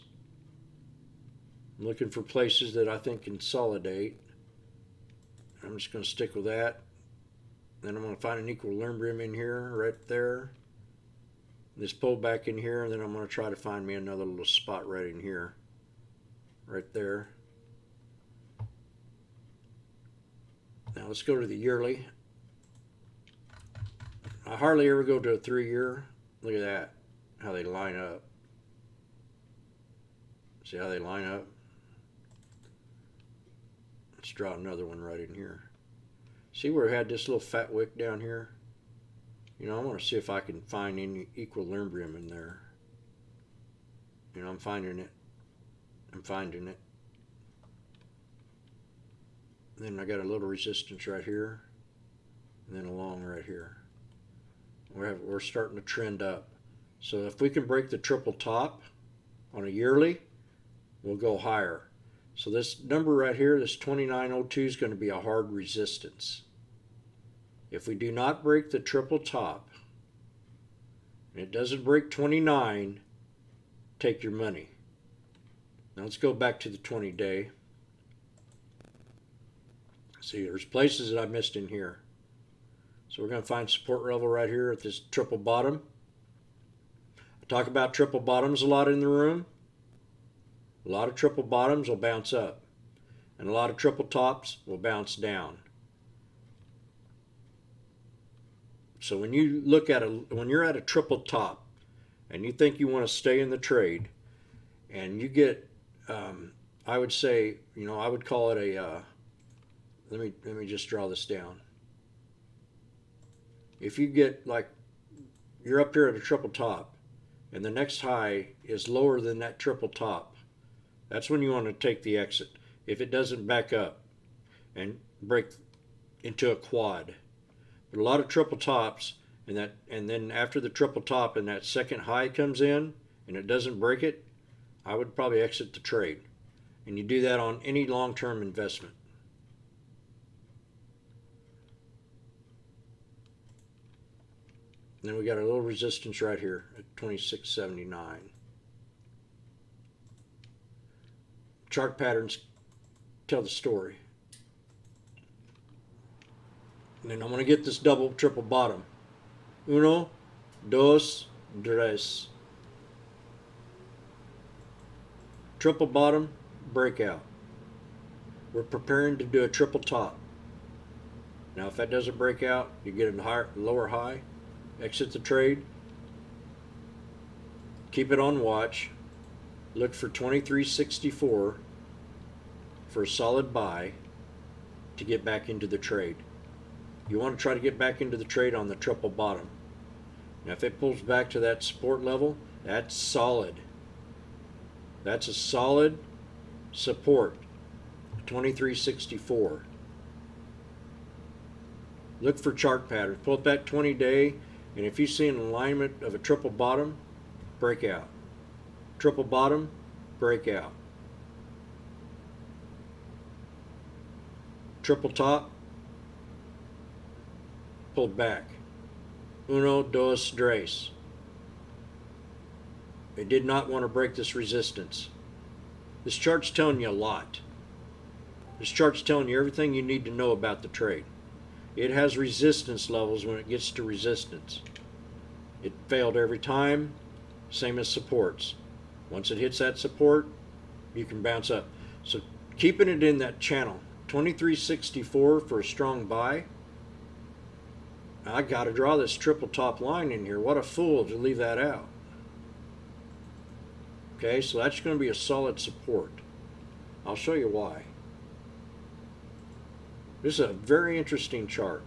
I'm looking for places that I think consolidate. I'm just going to stick with that. Then I'm going to find an equilibrium in here, right there. This pullback in here, and then I'm going to try to find me another little spot right in here, right there. Now let's go to the yearly. I hardly ever go to a 3-year. Look at that, how they line up. See how they line up? Let's draw another one right in here. See where it had this little fat wick down here? You know, I want to see if I can find any equilibrium in there. You know, I'm finding it. I'm finding it. Then I got a little resistance right here, and then a long right here. We're starting to trend up. So if we can break the triple top on a yearly, we'll go higher. So this number right here, this 2902, is going to be a hard resistance. If we do not break the triple top, and it doesn't break 29, take your money. Now let's go back to the 20-day. See, there's places that I missed in here. So we're going to find support level right here at this triple bottom. I talk about triple bottoms a lot in the room. A lot of triple bottoms will bounce up, and a lot of triple tops will bounce down. So when you look at when you're at a triple top and you think you want to stay in the trade, and you get, I would say, you know, I would call it a, let me just draw this down. If you get, like, you're up here at a triple top and the next high is lower than that triple top, that's when you want to take the exit. If it doesn't back up and break into a quad. But a lot of triple tops, and then after the triple top and that second high comes in and it doesn't break it, I would probably exit the trade. And you do that on any long-term investment. And then we got a little resistance right here at 2679. Chart patterns tell the story. And then I'm going to get this double, triple bottom. Uno, dos, tres. Triple bottom, breakout. We're preparing to do a triple top. Now if that doesn't break out, you get a higher, lower high, exit the trade, keep it on watch, look for 2364 for a solid buy to get back into the trade. You want to try to get back into the trade on the triple bottom. Now if it pulls back to that support level, that's solid. That's a solid support, 2364. Look for chart patterns. Pull up that 20-day, and if you see an alignment of a triple bottom, break out. Triple bottom, break out. Triple top, pulled back. Uno, dos, tres. It did not want to break this resistance. This chart's telling you a lot. This chart's telling you everything you need to know about the trade. It has resistance levels when it gets to resistance. It failed every time, same as supports. Once it hits that support, you can bounce up. So keeping it in that channel, 2364 for a strong buy. I got to draw this triple top line in here. What a fool to leave that out. Okay, so that's going to be a solid support. I'll show you why. This is a very interesting chart.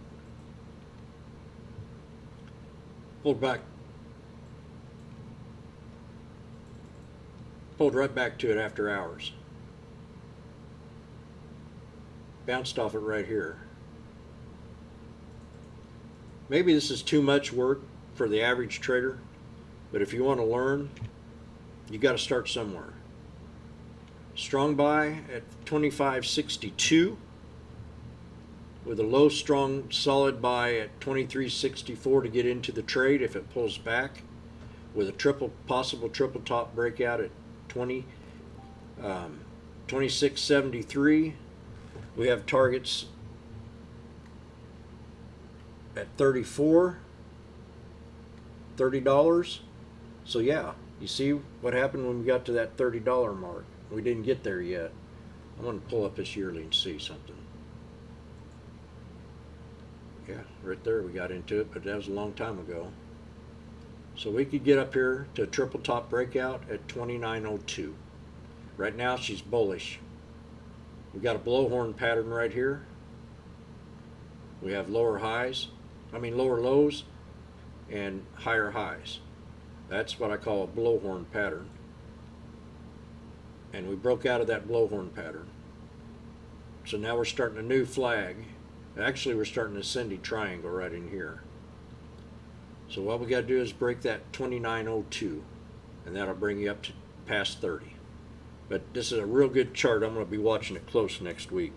Pulled right back to it after hours. Bounced off it right here. Maybe this is too much work for the average trader, but if you want to learn, you got to start somewhere. Strong buy at 25.62 with a low strong solid buy at 23.64 to get into the trade if it pulls back, with a possible triple top breakout at 26.73. We have targets at 34, $30. So yeah, you see what happened when we got to that $30 mark. We didn't get there yet. I'm going to pull up this yearly and see something. Yeah, right there we got into it, but that was a long time ago. So we could get up here to a triple top breakout at 29.02. Right now she's bullish. We got a blowhorn pattern right here. We have lower lows and higher highs. That's what I call a blowhorn pattern. And we broke out of that blowhorn pattern. So now we're starting a new flag. Actually, we're starting an ascending triangle right in here. So what we got to do is break that 29.02, and that'll bring you up to past 30. But this is a real good chart. I'm going to be watching it close next week.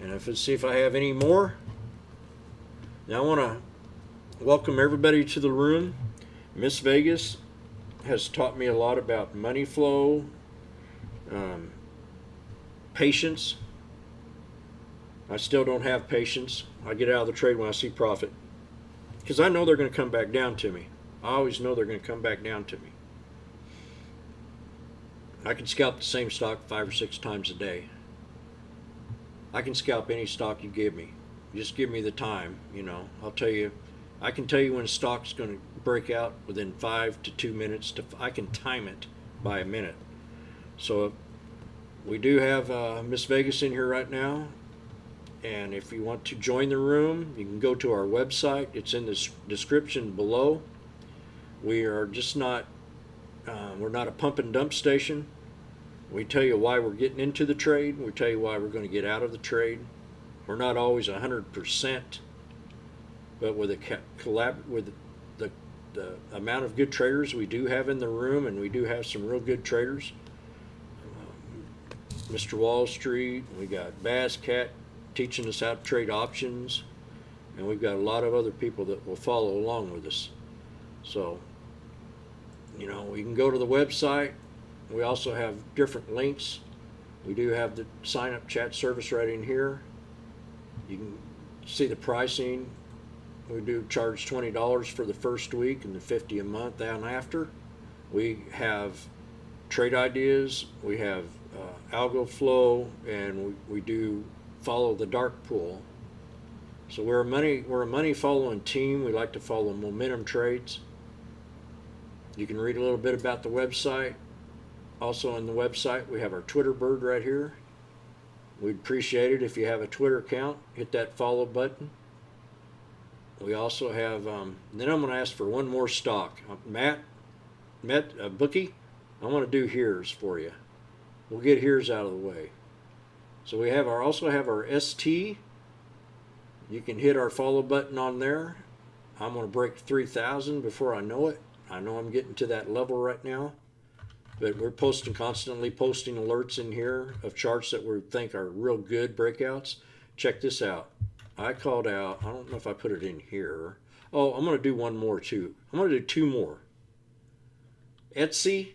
And let's see if I have any more. Now I want to welcome everybody to the room. Miss Vegas has taught me a lot about money flow, patience. I still don't have patience. I get out of the trade when I see profit, because I know they're going to come back down to me. I always know they're going to come back down to me. I can scalp the same stock 5 or 6 times a day. I can scalp any stock you give me. Just give me the time, I'll tell you. I can tell you when a stock's going to break out within 5 to 2 minutes. I can time it by a minute. So we do have Miss Vegas in here right now. And if you want to join the room, you can go to our website. It's in the description below. We are just not, we're not a pump and dump station. We tell you why we're getting into the trade. We tell you why we're going to get out of the trade. We're not always 100%, but with the amount of good traders we do have in the room, and we do have some real good traders. Mr. Wall Street, we got Bass Cat teaching us how to trade options, and we've got a lot of other people that will follow along with us. So, we can go to the website. We also have different links. We do have the sign-up chat service right in here. You can see the pricing. We do charge $20 for the first week and the $50 a month and after. We have trade ideas. We have algo flow, and we do follow the dark pool. So we're a money following team. We like to follow momentum trades. You can read a little bit about the website. Also on the website we have our Twitter bird right here. We'd appreciate it if you have a Twitter account. Hit that follow button. We also have then I'm going to ask for one more stock. Matt Bookie, I want to do HERES for you. We'll get HERES out of the way. So we have also have our ST. You can hit our follow button on there. I'm going to break 3,000 before I know it. I know I'm getting to that level right now, but we're constantly posting alerts in here of charts that we think are real good breakouts. Check this out. I called out, I don't know if I put it in here. Oh, I'm going to do one more too. I'm going to do 2 more. Etsy,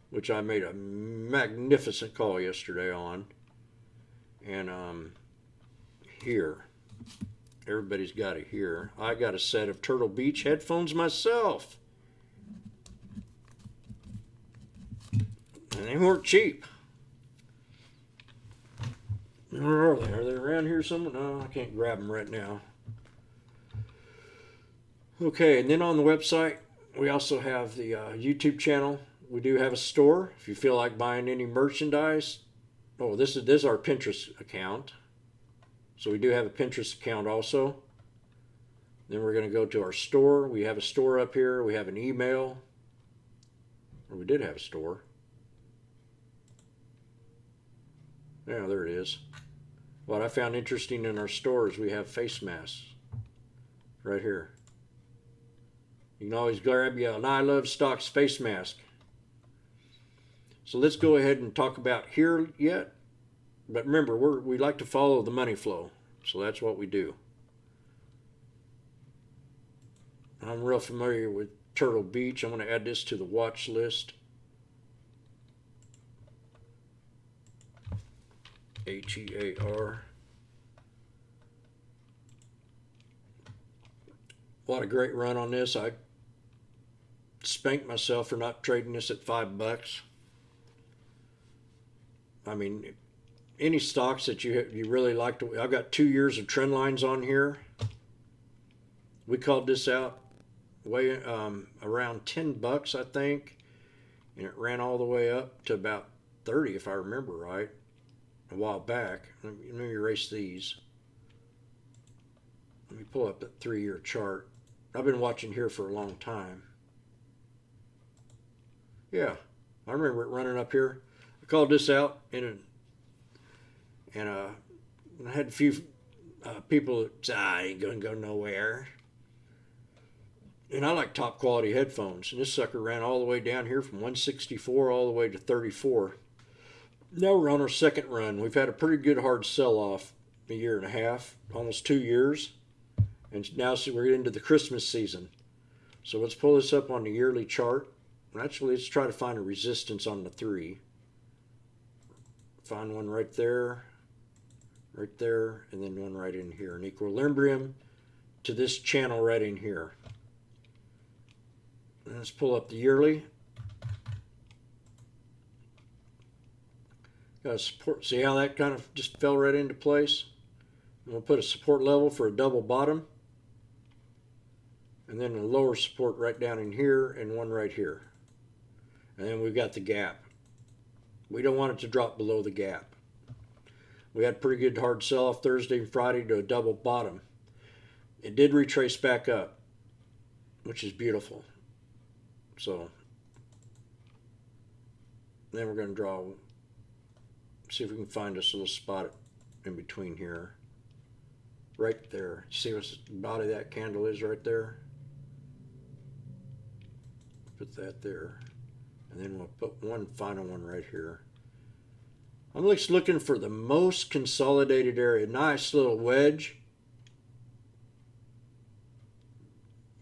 which I made a magnificent call yesterday on. And here, everybody's got it here. I got a set of Turtle Beach headphones myself. And they weren't cheap. Where are they? Are they around here somewhere? No, I can't grab them right now. Okay, and then on the website, we also have the YouTube channel. We do have a store. If you feel like buying any merchandise, Oh, this is our Pinterest account. So we do have a Pinterest account also. Then we're going to go to our store. We have a store up here. We have an email. Or we did have a store. Yeah, there it is. What I found interesting in our store is we have face masks right here. You can always grab you an I Love Stocks face mask. So let's go ahead and talk about here yet. But remember, we like to follow the money flow. So that's what we do. I'm real familiar with Turtle Beach. I'm going to add this to the watch list. HEAR. What a great run on this. I spanked myself for not trading this at $5. I mean, any stocks that you really like to, I've got 2 years of trend lines on here. We called this out way around $10, I think, and it ran all the way up to about 30, if I remember right, a while back. Let me erase these. Let me pull up that 3-year chart. I've been watching here for a long time. Yeah, I remember it running up here. I called this out, and I had a few people that said, I ain't going to go nowhere. And I like top quality headphones. And this sucker ran all the way down here from 164 all the way to 34. Now we're on our second run. We've had a pretty good hard sell-off, a year and a half, almost 2 years. And now we're into the Christmas season. So let's pull this up on the yearly chart. And actually, let's try to find a resistance on the 3. Find one right there, and then one right in here. An equilibrium to this channel right in here. And let's pull up the yearly. Got a support. See how that kind of just fell right into place? And we'll put a support level for a double bottom. And then a lower support right down in here and one right here. And then we've got the gap. We don't want it to drop below the gap. We had a pretty good hard sell-off Thursday and Friday to a double bottom. It did retrace back up, which is beautiful. So then we're going to draw, see if we can find us a little spot in between here. Right there. See what the body of that candle is right there? Put that there. And then we'll put one final one right here. I'm just looking for the most consolidated area. Nice little wedge.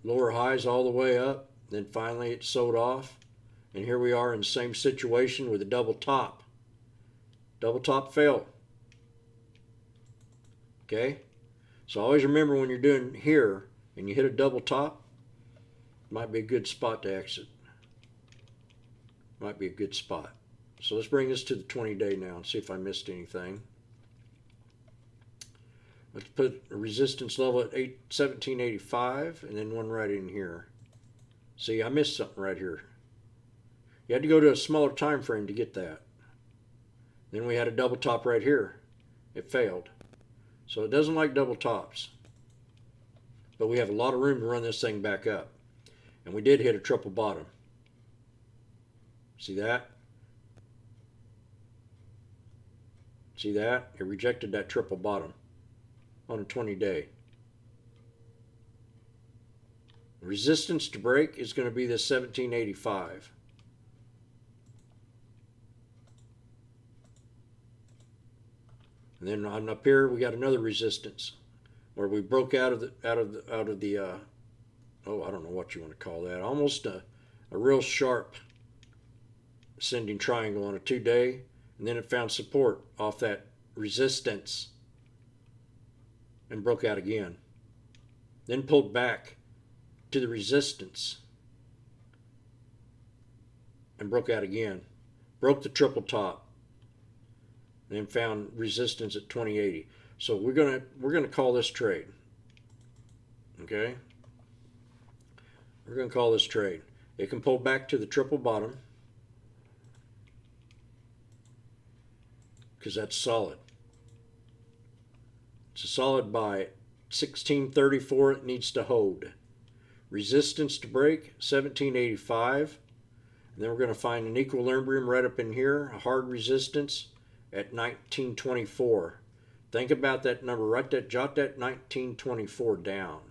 Lower highs all the way up. Then finally it sold off. And here we are in the same situation with a double top. Double top failed. Okay? So always remember when you're doing here and you hit a double top, it might be a good spot to exit. Might be a good spot. So let's bring this to the 20-day now and see if I missed anything. Let's put a resistance level at 1785 and then one right in here. See, I missed something right here. You had to go to a smaller time frame to get that. Then we had a double top right here. It failed. So it doesn't like double tops. But we have a lot of room to run this thing back up. And we did hit a triple bottom. See that? See that? It rejected that triple bottom on a 20-day. Resistance to break is going to be this 1785. And then on up here we got another resistance where we broke out of the oh, I don't know what you want to call that. Almost a real sharp ascending triangle on a 2-day, and then it found support off that resistance and broke out again. Then pulled back to the resistance and broke out again. Broke the triple top. Then found resistance at 2080. So we're gonna call this trade. Okay? We're gonna call this trade. It can pull back to the triple bottom. because that's solid. It's a solid buy. 1634 it needs to hold. Resistance to break 1785. And then we're going to find an equilibrium right up in here, a hard resistance at 1924. Think about that number. Jot that 1924 down.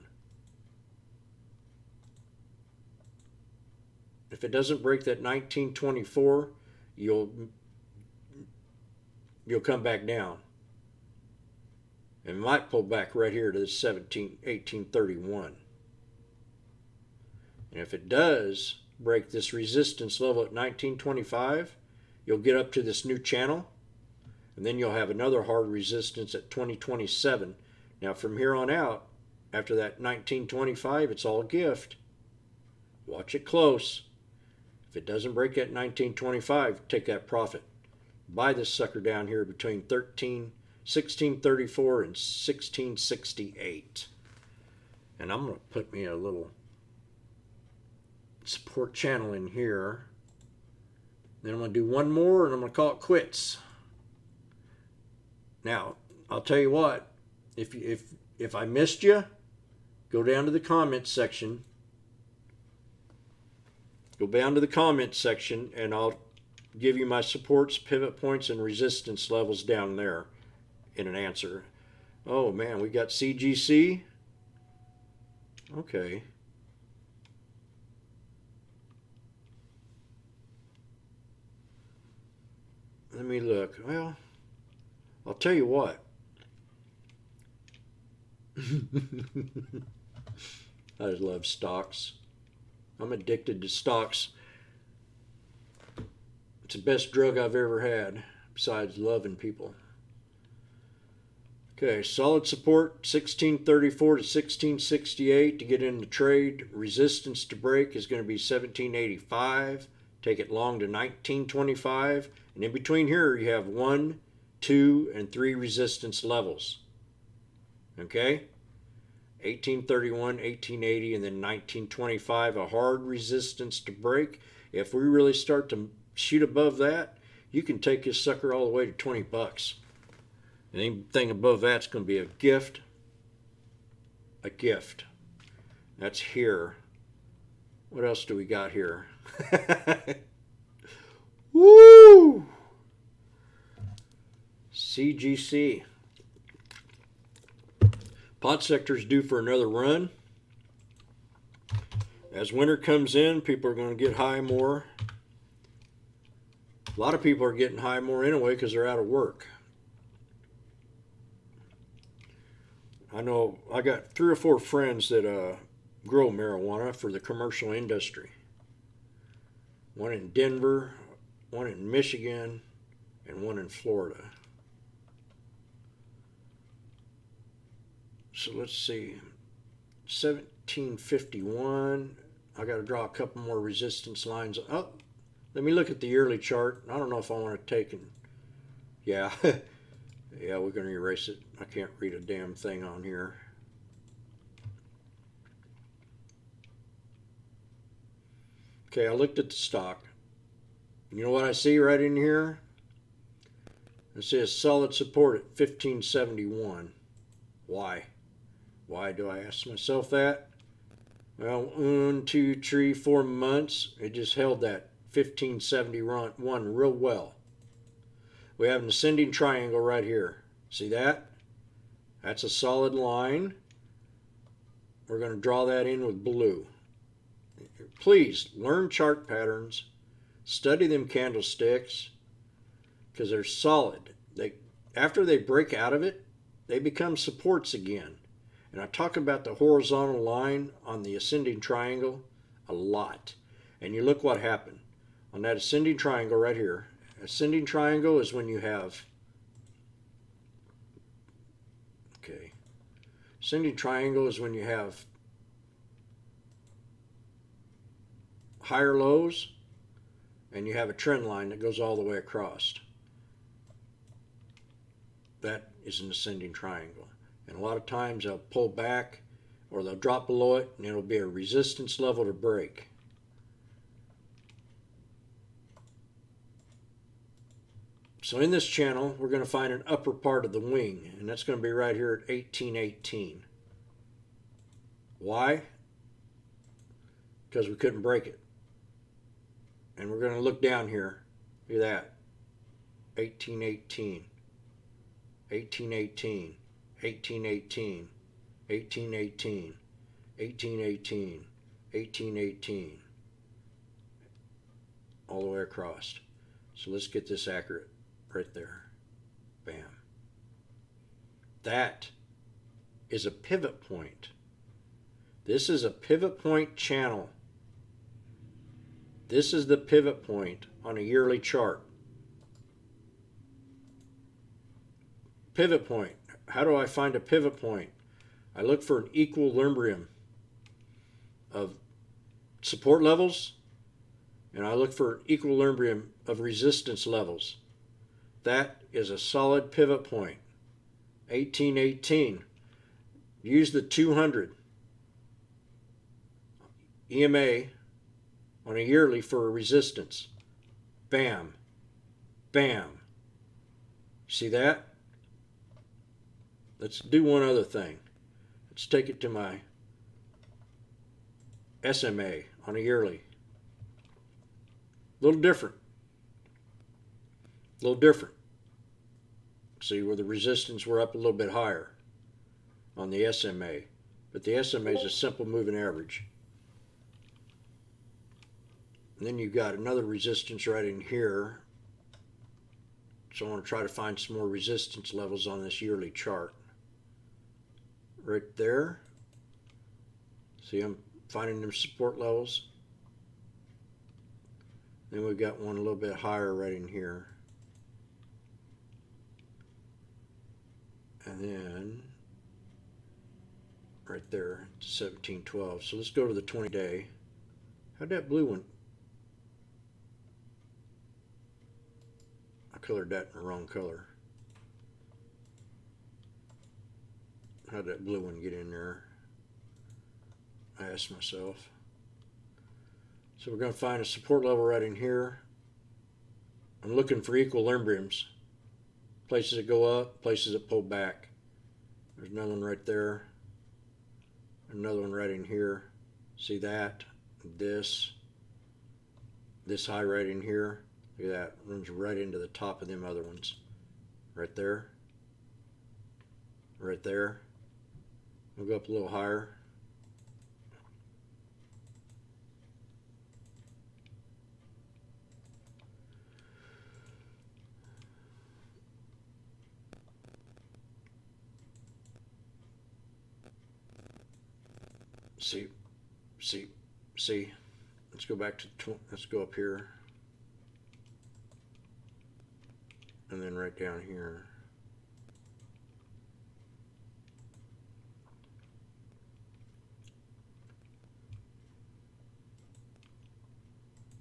If it doesn't break that 1924, you'll come back down. It might pull back right here to this 1831. And if it does break this resistance level at 1925, you'll get up to this new channel, and then you'll have another hard resistance at 2027. Now from here on out, after that 1925, it's all gift. Watch it close. If it doesn't break at 1925, take that profit. Buy this sucker down here between 1634 and 1668. And I'm going to put me a little support channel in here. Then I'm going to do one more and I'm going to call it quits. Now, I'll tell you what, if I missed you, go down to the comments section. Go down to the comments section and I'll give you my supports, pivot points, and resistance levels down there in an answer. Oh man, we got CGC. Okay. Let me look. Well, I'll tell you what. I just love stocks. I'm addicted to stocks. It's the best drug I've ever had, besides loving people. Okay, solid support, 1634 to 1668 to get in the trade. Resistance to break is going to be 1785. Take it long to 1925. And in between here, you have 1, 2, and 3 resistance levels. Okay? 1831, 1880, and then 1925, a hard resistance to break. If we really start to shoot above that, you can take this sucker all the way to 20 bucks. And anything above that's going to be a gift. A gift. That's here. What else do we got here? Woo! CGC. Pot sector's due for another run. As winter comes in, people are going to get high more. A lot of people are getting high more anyway because they're out of work. I know I got 3 or 4 friends that grow marijuana for the commercial industry. One in Denver, one in Michigan, and one in Florida. So let's see, 1751. I got to draw a couple more resistance lines. Oh, let me look at the yearly chart. I don't know if I want to take and, yeah, yeah, we're going to erase it. I can't read a damn thing on here. Okay, I looked at the stock. You know what I see right in here? It says solid support at 1571. Why? Why do I ask myself that? Well, 1, 2, 3, 4 months, it just held that 1571 real well. We have an ascending triangle right here. See that? That's a solid line. We're going to draw that in with blue. Please learn chart patterns, study them candlesticks, because they're solid. After they break out of it, they become supports again. And I talk about the horizontal line on the ascending triangle a lot. And you look what happened on that ascending triangle right here. Ascending triangle is when you have, okay, ascending triangle is when you have higher lows and you have a trend line that goes all the way across. That is an ascending triangle. And a lot of times they'll pull back or they'll drop below it and it'll be a resistance level to break. So in this channel, we're going to find an upper part of the wing, and that's going to be right here at 1818. Why? Because we couldn't break it. And we're going to look down here. Look at that. 1818. 1818. 1818. 1818. 1818. 1818. All the way across. So let's get this accurate. Right there. Bam. That is a pivot point. This is a pivot point channel. This is the pivot point on a yearly chart. Pivot point. How do I find a pivot point? I look for an equilibrium of support levels, and I look for an equilibrium of resistance levels. That is a solid pivot point. 1818. Use the 200 EMA on a yearly for a resistance. Bam. Bam. See that? Let's do one other thing. Let's take it to my SMA on a yearly. A little different. A little different. See where the resistance were up a little bit higher on the SMA. But the SMA is a simple moving average. And then you've got another resistance right in here. So I want to try to find some more resistance levels on this yearly chart. Right there. See, I'm finding them support levels. Then we've got one a little bit higher right in here. And then right there, 1712. So let's go to the 20-day. How'd that blue one? I colored that in the wrong color. How'd that blue one get in there? I asked myself. So we're going to find a support level right in here. I'm looking for equilibriums. Places that go up, places that pull back. There's another one right there. Another one right in here. See that? This high right in here. Look at that. Runs right into the top of them other ones. Right there. Right there. We'll go up a little higher. See. Let's go back to, let's go up here. And then right down here.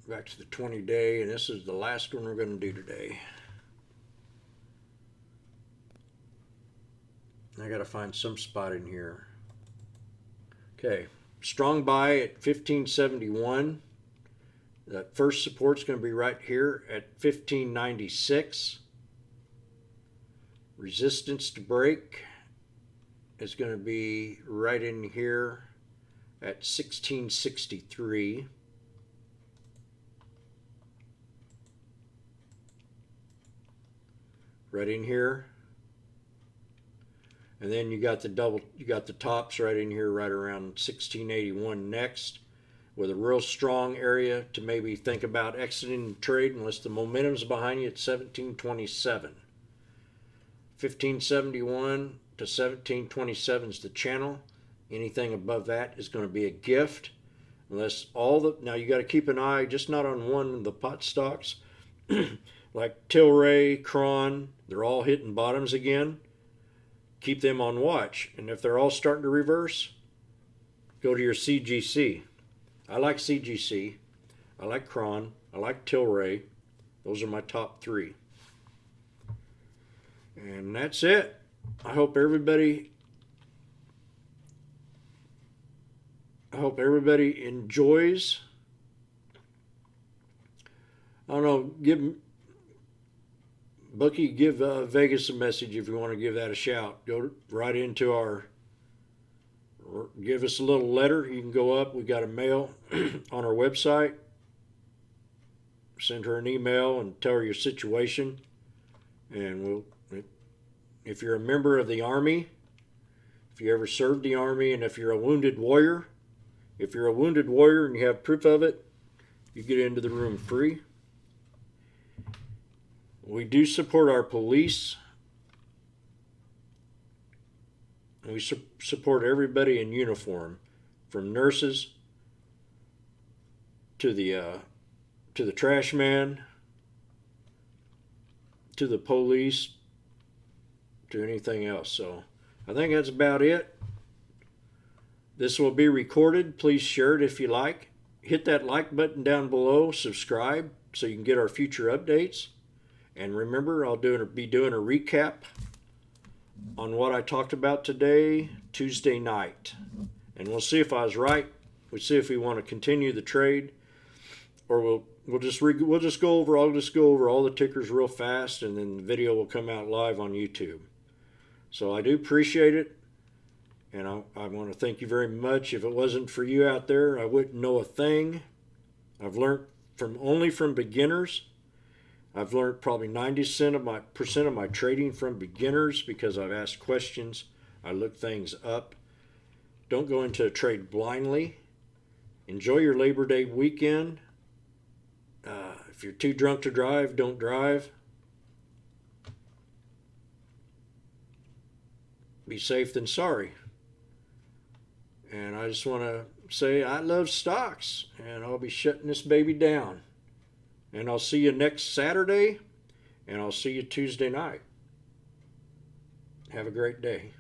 Back to the 20-day, and this is the last one we're going to do today. I got to find some spot in here. Okay, strong buy at 1571. That first support's going to be right here at 1596. Resistance to break is going to be right in here at 1663. Right in here. And then you got the tops right in here right around 1681 next, with a real strong area to maybe think about exiting the trade unless the momentum's behind you at 1727. 1571 to 1727 is the channel. Anything above that is going to be a gift. Unless now you got to keep an eye just not on one of the pot stocks like Tilray, Cron, they're all hitting bottoms again. Keep them on watch. And if they're all starting to reverse, go to your CGC. I like CGC. I like Cron. I like Tilray. Those are my top three. And that's it. I hope everybody enjoys. I don't know, Bucky, give Vegas a message if you want to give that a shout. Go right into our, give us a little letter. You can go up. We got a mail on our website. Send her an email and tell her your situation. And if you're a member of the Army, if you ever served the Army, and if you're a wounded warrior, and you have proof of it, you get into the room free. We do support our police. We support everybody in uniform, from nurses to the trash man, to the police, to anything else. So I think that's about it. This will be recorded. Please share it if you like. Hit that like button down below. Subscribe so you can get our future updates. And remember, I'll be doing a recap on what I talked about today, Tuesday night. And we'll see if I was right. We'll see if we want to continue the trade, or we'll just go over. I'll just go over all the tickers real fast, and then the video will come out live on YouTube. So I do appreciate it, and I want to thank you very much. If it wasn't for you out there, I wouldn't know a thing. I've learned only from beginners. I've learned probably 90% of my trading from beginners because I've asked questions. I look things up. Don't go into a trade blindly. Enjoy your Labor Day weekend. If you're too drunk to drive, don't drive. Be safe than sorry. And I just want to say I love stocks, and I'll be shutting this baby down. And I'll see you next Saturday, and I'll see you Tuesday night. Have a great day.